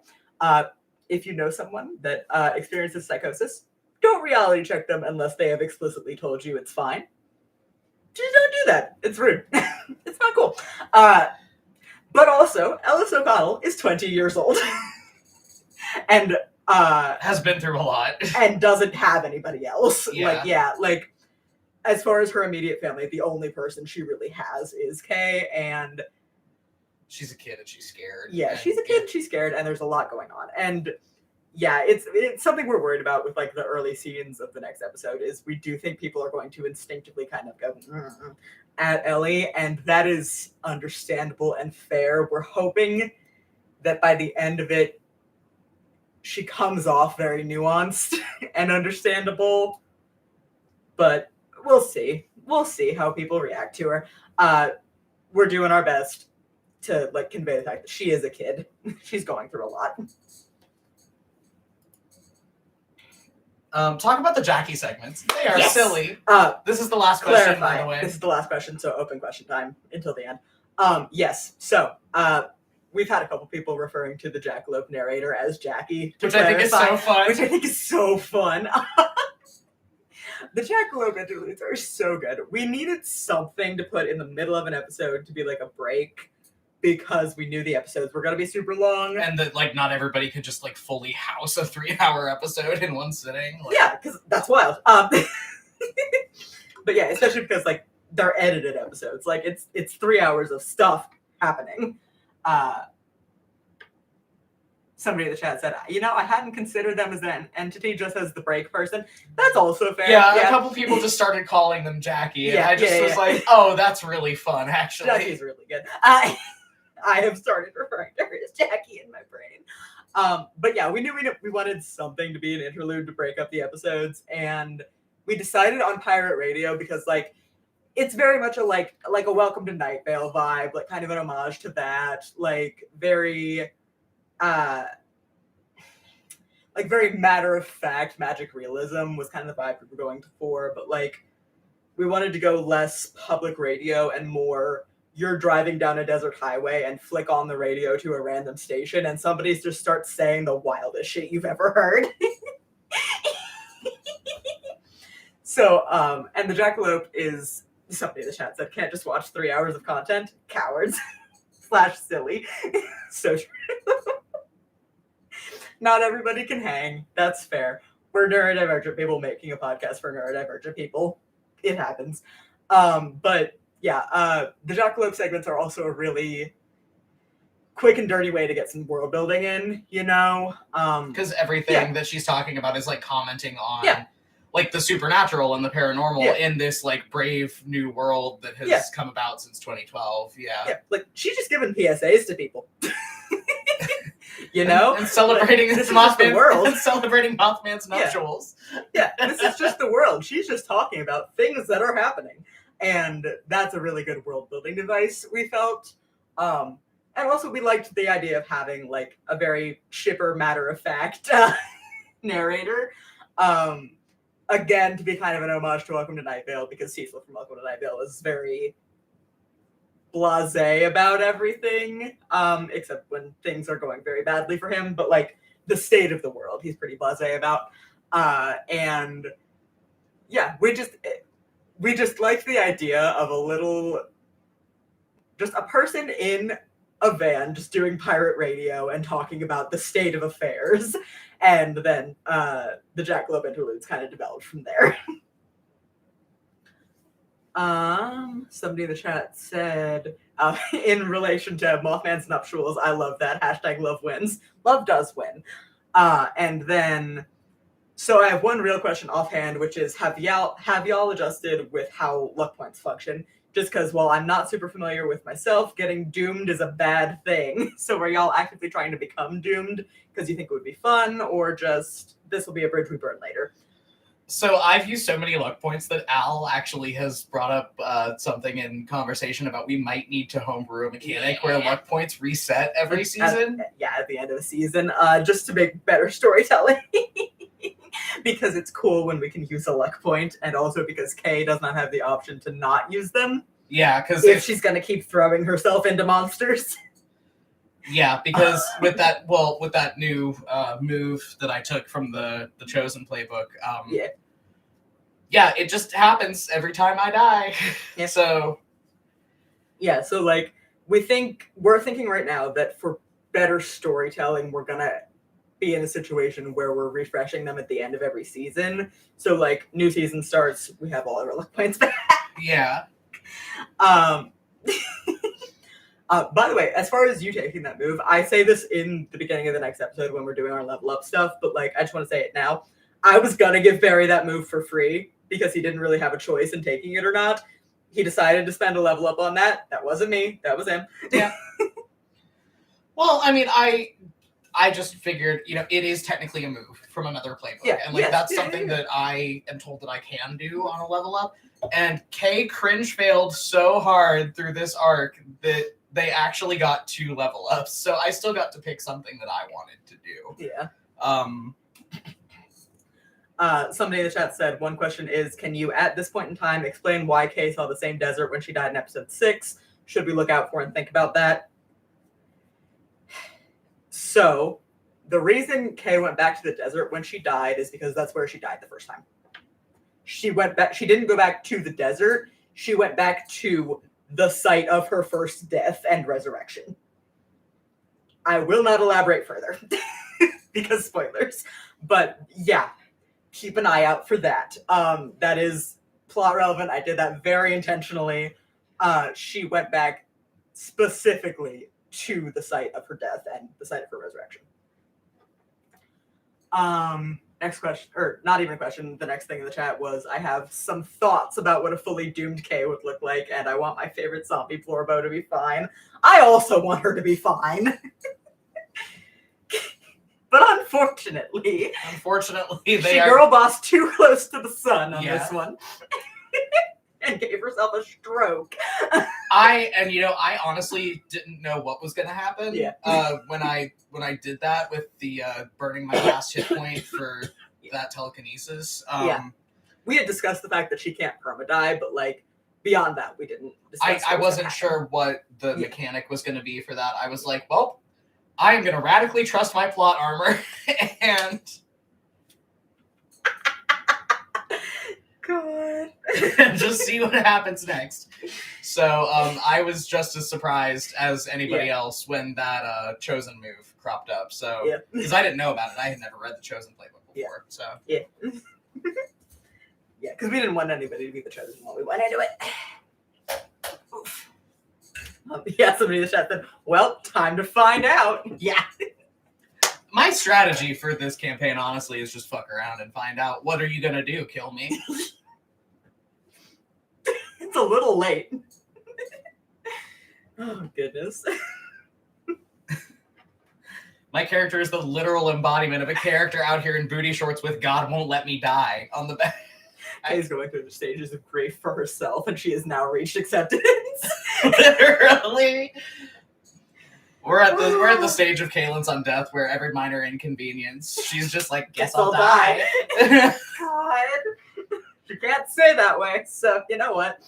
If you know someone that experiences psychosis, don't reality check them unless they have explicitly told you it's fine. Just don't do that. It's rude. It's not cool. But also, Ellis O'Connell is 20 years old and has been through a lot and doesn't have anybody else. Yeah. Like as far as her immediate family, the only person she really has is Kay, and she's a kid and she's scared. Yeah, she's a kid and she's scared, and there's a lot going on. And yeah, it's something we're worried about with like the early scenes of the next episode is we do think people are going to instinctively kind of go at Ellie, and that is understandable and fair. We're hoping that by the end of it, she comes off very nuanced and understandable, but we'll see. We'll see how people react to her. We're doing our best to like convey the fact that she is a kid. She's going through a lot. Talk about the Jackie segments. They are silly. This is the last question, by the way. This is the last question, so open question time until the end. Yes. So we've had a couple people referring to the Jackalope narrator as Jackie, which I think is so fun. Which I think is so fun. The Jackalope interludes are so good. We needed something to put in the middle of an episode to be like a break because we knew the episodes were going to be super long. And that like not everybody could just like fully house a 3-hour episode in one sitting. Like... Yeah, because that's wild. But yeah, especially because like they're edited episodes. Like it's 3 hours of stuff happening. Somebody in the chat said, I hadn't considered them as an entity, just as the break person. That's also fair. Yeah, a couple people just started calling them Jackie, and I just was like, oh, that's really fun, actually. Jackie's really good. I have started referring to her as Jackie in my brain. But yeah, we knew we wanted something to be an interlude to break up the episodes, and we decided on pirate radio because, like, it's very much a like a Welcome to Night Vale vibe, like kind of an homage to that, like very... like very matter-of-fact magic realism was kind of the vibe we were going for, but like we wanted to go less public radio and more you're driving down a desert highway and flick on the radio to a random station and somebody just starts saying the wildest shit you've ever heard. So and the Jackalope is somebody in the chat said can't just watch 3 hours of content. Cowards. / silly. So true. Not everybody can hang. That's fair. We're neurodivergent people making a podcast for neurodivergent people. It happens. But yeah, the Jackalope segments are also a really quick and dirty way to get some world building in, Because everything that she's talking about is like commenting on like the supernatural and the paranormal in this like brave new world that has come about since 2012. Yeah, like she's just giving PSAs to people. And celebrating this the world, and celebrating Mothman's nuptials. Yeah, this is just the world. She's just talking about things that are happening, and that's a really good world building device. We felt, and And also, we liked the idea of having like a very chipper, matter-of-fact narrator. Again, to be kind of an homage to Welcome to Night Vale, because Cecil from Welcome to Night Vale is very blasé about everything, except when things are going very badly for him. But like the state of the world, he's pretty blasé about. And yeah, we just liked the idea of a little, just a person in a van just doing pirate radio and talking about the state of affairs, and then the Jackalope interludes kind of developed from there. Somebody in the chat said, in relation to Mothman's nuptials, I love that. Hashtag love wins. Love does win. And then, so I have one real question offhand, which is, have y'all adjusted with how luck points function? Just because, while I'm not super familiar with myself, getting doomed is a bad thing. So are y'all actively trying to become doomed because you think it would be fun, or just, this will be a bridge we burn later? So I've used so many luck points that Al actually has brought up something in conversation about we might need to homebrew a mechanic where luck points reset every season. At the end of the season, just to make better storytelling. Because it's cool when we can use a luck point, and also because Kay does not have the option to not use them. Yeah, because if she's going to keep throwing herself into monsters. Yeah, because with that new move that I took from the Chosen playbook, yeah, it just happens every time I die. Yeah. So like we're thinking right now that for better storytelling, we're gonna be in a situation where we're refreshing them at the end of every season. So like new season starts, we have all our luck points back. Yeah. By the way, as far as you taking that move, I say this in the beginning of the next episode when we're doing our level up stuff, but like I just want to say it now. I was gonna give Barry that move for free because he didn't really have a choice in taking it or not. He decided to spend a level up on that. That wasn't me. That was him. Yeah. Well, I mean, I just figured, it is technically a move from another playbook. Yeah, and that's something that I am told that I can do on a level up. And Kay cringe failed so hard through this arc that they actually got 2 level ups. So I still got to pick something that I wanted to do. Yeah. Somebody in the chat said, one question is, can you at this point in time explain why Kay saw the same desert when she died in episode 6? Should we look out for and think about that? So, the reason Kay went back to the desert when she died is because that's where she died the first time. She didn't go back to the desert. She went back to the site of her first death and resurrection. I will not elaborate further because spoilers. But yeah, keep an eye out for that. That is plot relevant. I did that very intentionally. She went back specifically to the site of her death and the site of her resurrection. Next question, or not even a question, the next thing in the chat was, I have some thoughts about what a fully doomed Kay would look like, and I want my favorite zombie Florbo to be fine. I also want her to be fine. But unfortunately, she girl bossed too close to the sun on this one. And gave herself a stroke. I honestly didn't know what was gonna happen. Yeah. When I did that with the burning my last hit point for that telekinesis. We had discussed the fact that she can't perma-die, but like beyond that, we didn't discuss. I wasn't sure what the mechanic was gonna be for that. I was like, well, I am gonna radically trust my plot armor and God. and just see what happens next. So I was just as surprised as anybody else when that Chosen move cropped up. So because I didn't know about it, I had never read the Chosen playbook before. So yeah, because we didn't want anybody to be the Chosen while we went into it. Oof. Somebody in the chat said, "Well, time to find out." Yeah. My strategy for this campaign, honestly, is just fuck around and find out. What are you gonna do? Kill me? It's a little late. Oh, goodness. My character is the literal embodiment of a character out here in booty shorts with God won't let me die on the back. Kay's going through the stages of grief for herself, and she has now reached acceptance. Literally. We're at the stage of Kaylin's on death where every minor inconvenience, she's just like, guess I'll die. die. God. You can't say that way, so you know what?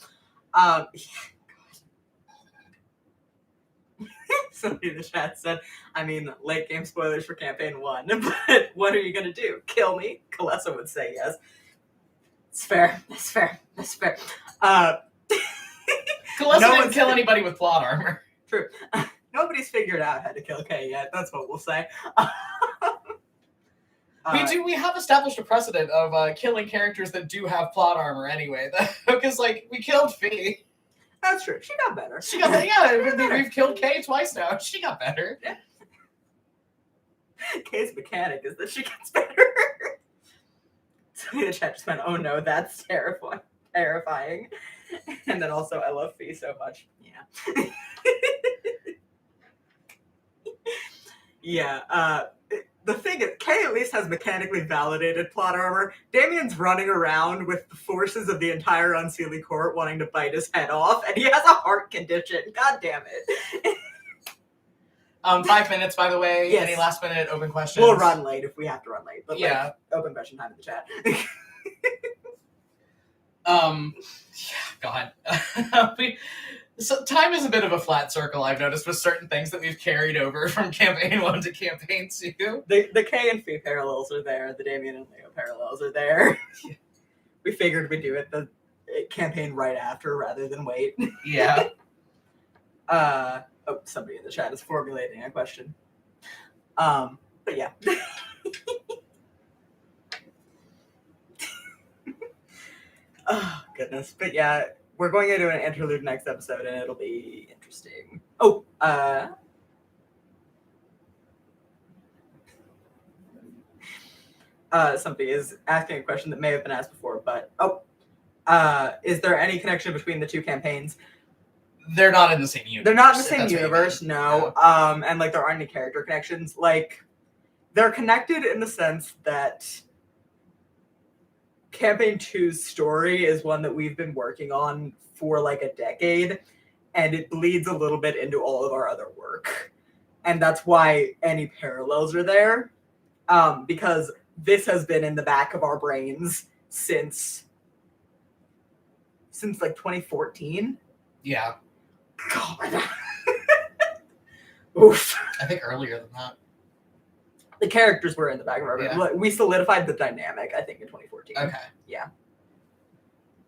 Somebody in the chat said, I mean, late game spoilers for campaign 1, but what are you gonna do? Kill me? Kalessa would say yes. It's fair. That's fair. That's fair. Kalessa didn't kill anybody with plot armor. True. Nobody's figured out how to kill Kay yet. That's what we'll say. We have established a precedent of killing characters that do have plot armor anyway. Because, like, we killed Fee. That's true. She got better. She got better. Yeah, we've killed Kay twice now. She got better. Yeah. Kay's mechanic is that she gets better. So the chat just went, oh no, that's terrifying. And then also, I love Fee so much. Yeah. Yeah. The thing is, Kay at least has mechanically validated plot armor. Damien's running around with the forces of the entire Unseelie Court wanting to bite his head off, and he has a heart condition. God damn it. 5 minutes, by the way. Yes. Any last minute open questions? We'll run late if we have to run late. But yeah. Open question time in the chat. God. So time is a bit of a flat circle, I've noticed, with certain things that we've carried over from campaign 1 to campaign 2. The Kay and Fee parallels are there. The Damien and Leo parallels are there. We figured we'd do it the campaign right after rather than wait. Yeah. Somebody in the chat is formulating a question. But yeah. Oh, goodness. But yeah, we're going to do an interlude next episode, and it'll be interesting. Somebody is asking a question that may have been asked before, but is there any connection between the two campaigns? They're not in the same universe. They're not in the same universe, no. Yeah. And like there aren't any character connections. Like they're connected in the sense that Campaign 2's story is one that we've been working on for like a decade, and it bleeds a little bit into all of our other work. And that's why any parallels are there. Because this has been in the back of our brains since like 2014. Yeah. God. Oof. I think earlier than that. The characters were in the back of our brain. Yeah. We solidified the dynamic, I think, in 2014. Okay. Yeah.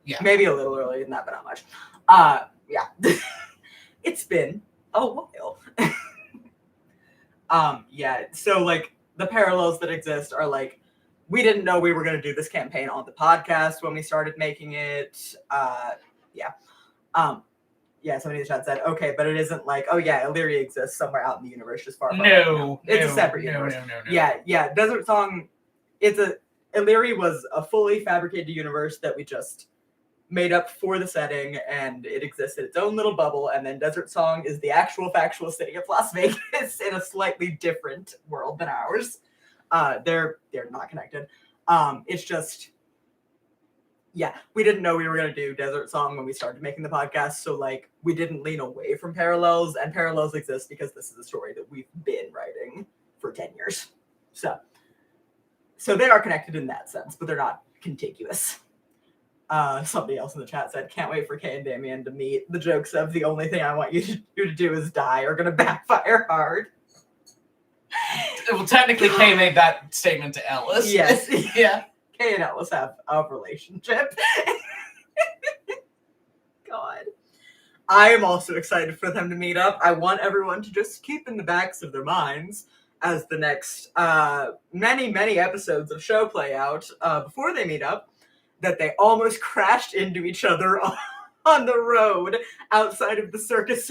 Yeah. Maybe a little earlier than that, but not much. Yeah. It's been a while. Yeah. So like the parallels that exist are like, we didn't know we were going to do this campaign on the podcast when we started making it. Yeah. Yeah, somebody in the chat said, okay, but it isn't like, oh yeah, Illyria exists somewhere out in the universe just far from No. It's a separate universe. No. Yeah. Desert Song, Illyria was a fully fabricated universe that we just made up for the setting, and it exists in its own little bubble, and then Desert Song is the actual factual city of Las Vegas in a slightly different world than ours. They're not connected. It's just, yeah, we didn't know we were going to do Desert Song when we started making the podcast, so like we didn't lean away from parallels, and parallels exist because this is a story that we've been writing for 10 years. So they are connected in that sense, but they're not contiguous. Somebody else in the chat said, can't wait for Kay and Damien to meet. The jokes of the only thing I want you to do is die are going to backfire hard. Well, technically, Kay made that statement to Ellis. Yes. Yeah. Kay and Ellis have a relationship. God. I am also excited for them to meet up. I want everyone to just keep in the backs of their minds as the next many episodes of show play out before they meet up, that they almost crashed into each other on the road outside of the Circus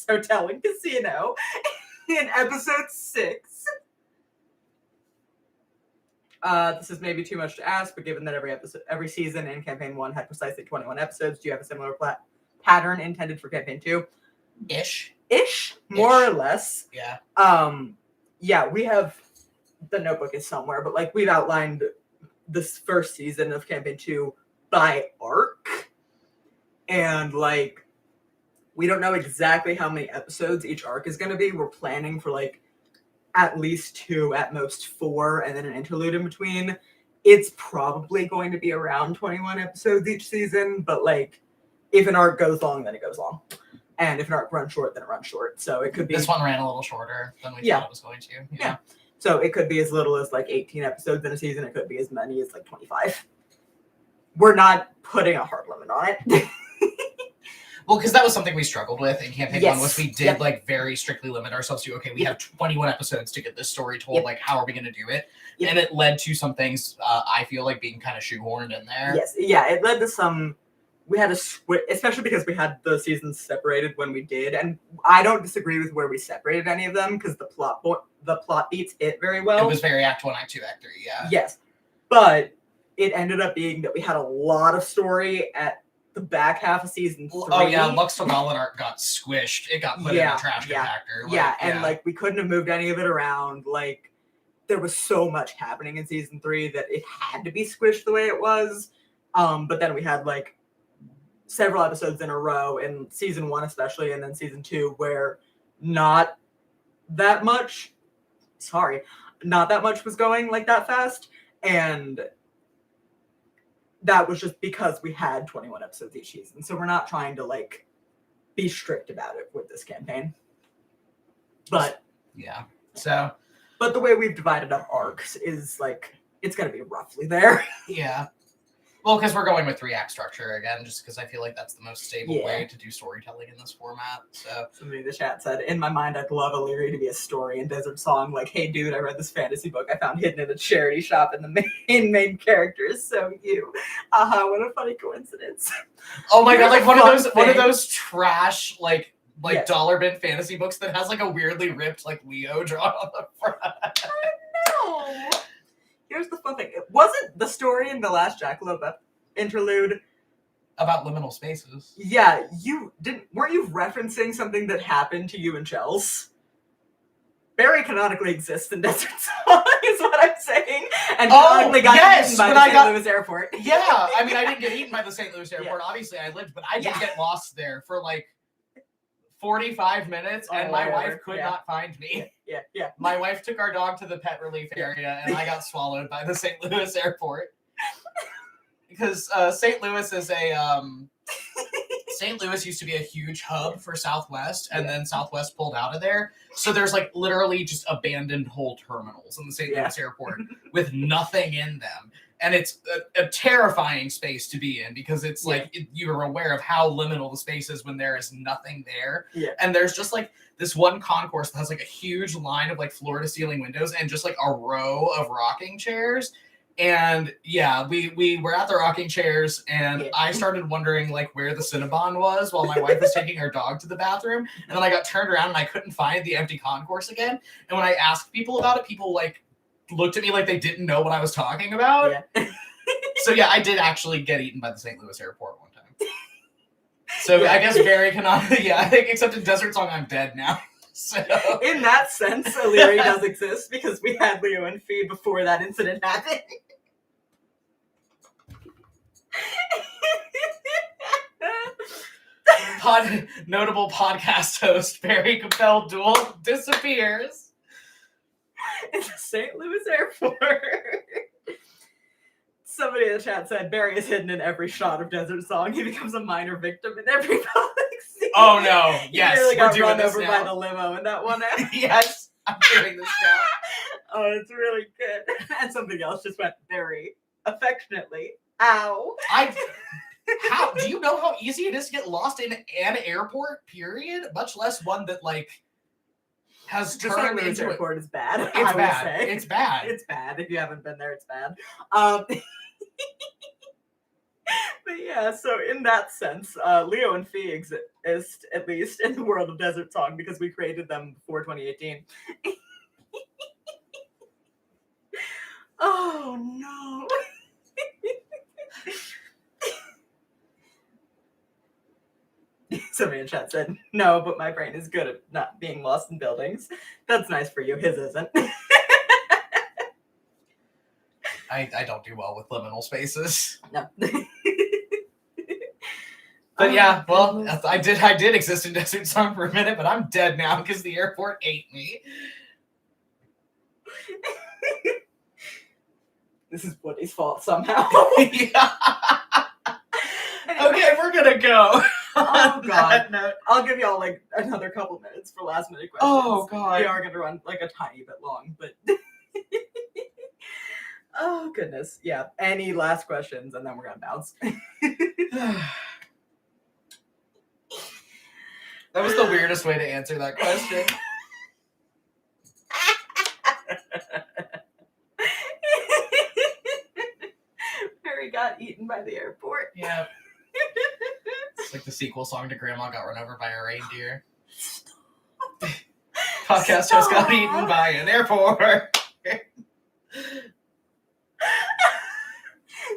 Hotel and Casino in episode 6. This is maybe too much to ask, but given that every season in Campaign 1 had precisely 21 episodes, do you have a similar pattern intended for Campaign 2? Ish, more or less. Yeah. Yeah, we have, the notebook is somewhere, but like we've outlined this first season of Campaign 2 by arc. And like We don't know exactly how many episodes each arc is going to be. We're planning for like at least 2, at most 4, and then an interlude in between. It's probably going to be around 21 episodes each season, but like if an arc goes long, then it goes long. And if an arc runs short, then it runs short. So it could be... This one ran a little shorter than we thought it was going to. Yeah. So it could be as little as like 18 episodes in a season. It could be as many as like 25. We're not putting a hard limit on it. Well, because that was something we struggled with in campaign 1, was we did like very strictly limit ourselves to, okay, we have 21 episodes to get this story told, like how are we going to do it? And it led to some things I feel like being kind of shoehorned in there. Yes, yeah, it led to some, we had to switch, especially because we had the seasons separated when we did, and I don't disagree with where we separated any of them, because the plot beats it very well. It was very Act 1, Act 2, Act 3, yeah. Yes, but it ended up being that we had a lot of story at the back half of season 3. Oh yeah, Lux Togalin art got squished. It got put in the trash compactor. Like, and like we couldn't have moved any of it around. Like there was so much happening in season 3 that it had to be squished the way it was. But then we had like several episodes in a row in season 1 especially, and then season 2 where not that much was going like that fast, and that was just because we had 21 episodes each season. So we're not trying to like be strict about it with this campaign. But yeah. So but the way we've divided up arcs is like it's gonna be roughly there. Yeah. Well, because we're going with 3-act structure again, just because I feel like that's the most stable way to do storytelling in this format. So somebody in the chat said, in my mind, I'd love Illyria to be a story in Desert Song. Like, hey, dude, I read this fantasy book I found hidden in a charity shop, and the main character is so you. What a funny coincidence. Oh my god, like one of those trash like dollar bin fantasy books that has like a weirdly ripped like Leo drawn on the front. I know. Here's the fun thing. It wasn't the story in the last Jackalope interlude about liminal spaces. Yeah, weren't you referencing something that happened to you and Chels? Barry canonically exists in Desert Song, is what I'm saying. And canonically got eaten by the St. Louis airport. Yeah, I mean, I didn't get eaten by the St. Louis airport. Yeah. Obviously, I lived, but I did get lost there for like 45 minutes, and my wife could not find me. Yeah. My wife took our dog to the pet relief area, and I got swallowed by the St. Louis airport. Because St. Louis is St. Louis used to be a huge hub for Southwest, and then Southwest pulled out of there. So there's like literally just abandoned whole terminals in the St. Louis airport with nothing in them. And it's a terrifying space to be in, because it's like you're aware of how liminal the space is when there is nothing there. Yeah. And there's just like this one concourse that has like a huge line of like floor to ceiling windows and just like a row of rocking chairs. And we were at the rocking chairs, and I started wondering like where the Cinnabon was while my wife was taking her dog to the bathroom. And then I got turned around and I couldn't find the empty concourse again. And when I asked people about it, people like looked at me like they didn't know what I was talking about. Yeah. So I did actually get eaten by the St. Louis airport one time. So I guess very canonically, I think except in Desert Song, I'm dead now. So in that sense, Illyria does exist because we had Leo and Fee before that incident happened. Notable podcast host Barry Compelled Duel disappears in the St. Louis airport. Somebody in the chat said Barry is hidden in every shot of Desert Song. He becomes a minor victim in every public scene. Oh no! Yes, he really got run over now. by the limo in that one episode. Yes, I'm doing this now. Oh, it's really good. And something else just went very affectionately. Ow! How do you know how easy it is to get lost in an airport? Period. Much less one that like has turned into airport is bad. It's bad. It's bad. It's bad. If you haven't been there, it's bad. But yeah, so in that sense, Leo and Fee exist at least in the world of Desert Song because we created them before 2018. Oh no. Somebody in chat said, no, but my brain is good at not being lost in buildings. That's nice for you. His isn't. I don't do well with liminal spaces. No. But yeah, well, I did exist in Desert Song for a minute, but I'm dead now because the airport ate me. This is Woody's fault somehow. Yeah. Okay, we're gonna go. Oh God! No. I'll give y'all like another couple minutes for last minute questions. Oh God! We are gonna run like a tiny bit long, but oh goodness, yeah. Any last questions, and then we're gonna bounce. That was the weirdest way to answer that question. Mary got eaten by the airport. Yeah. It's like the sequel song to Grandma Got Run Over by a Reindeer. Podcast just got eaten by an airport.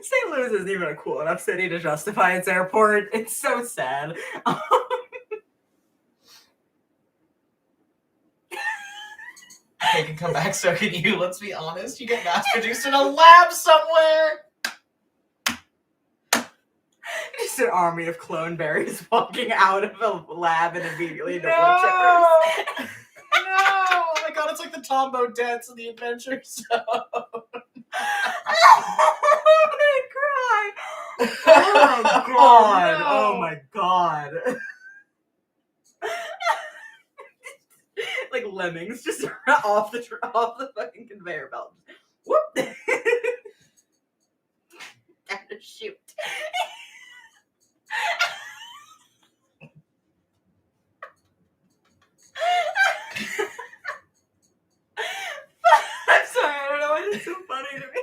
St. Louis isn't even a cool enough city to justify its airport. It's so sad. They can come back, so can you. Let's be honest. You get mass produced in a lab somewhere. Just an army of clone berries walking out of a lab and immediately into wood No! chippers. No! Oh my god, it's like the Tombow Dance in the Adventure Zone. I'm gonna cry. Oh my god. no. Oh my god. Like lemmings just off the fucking conveyor belt. Whoop. Gotta shoot. I'm sorry, I don't know why it's so funny to me.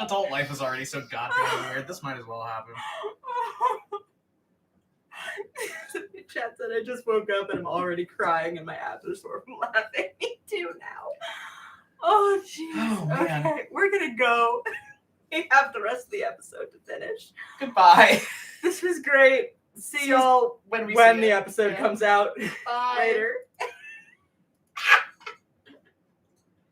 Adult life is already so goddamn weird. This might as well happen. Chat said I just woke up and I'm already crying and my abs are sore from laughing. Me too now. Oh jeez. Oh, man. Okay, we're gonna go. We have the rest of the episode to finish. Goodbye. This was great. See y'all when the episode comes out Bye. later.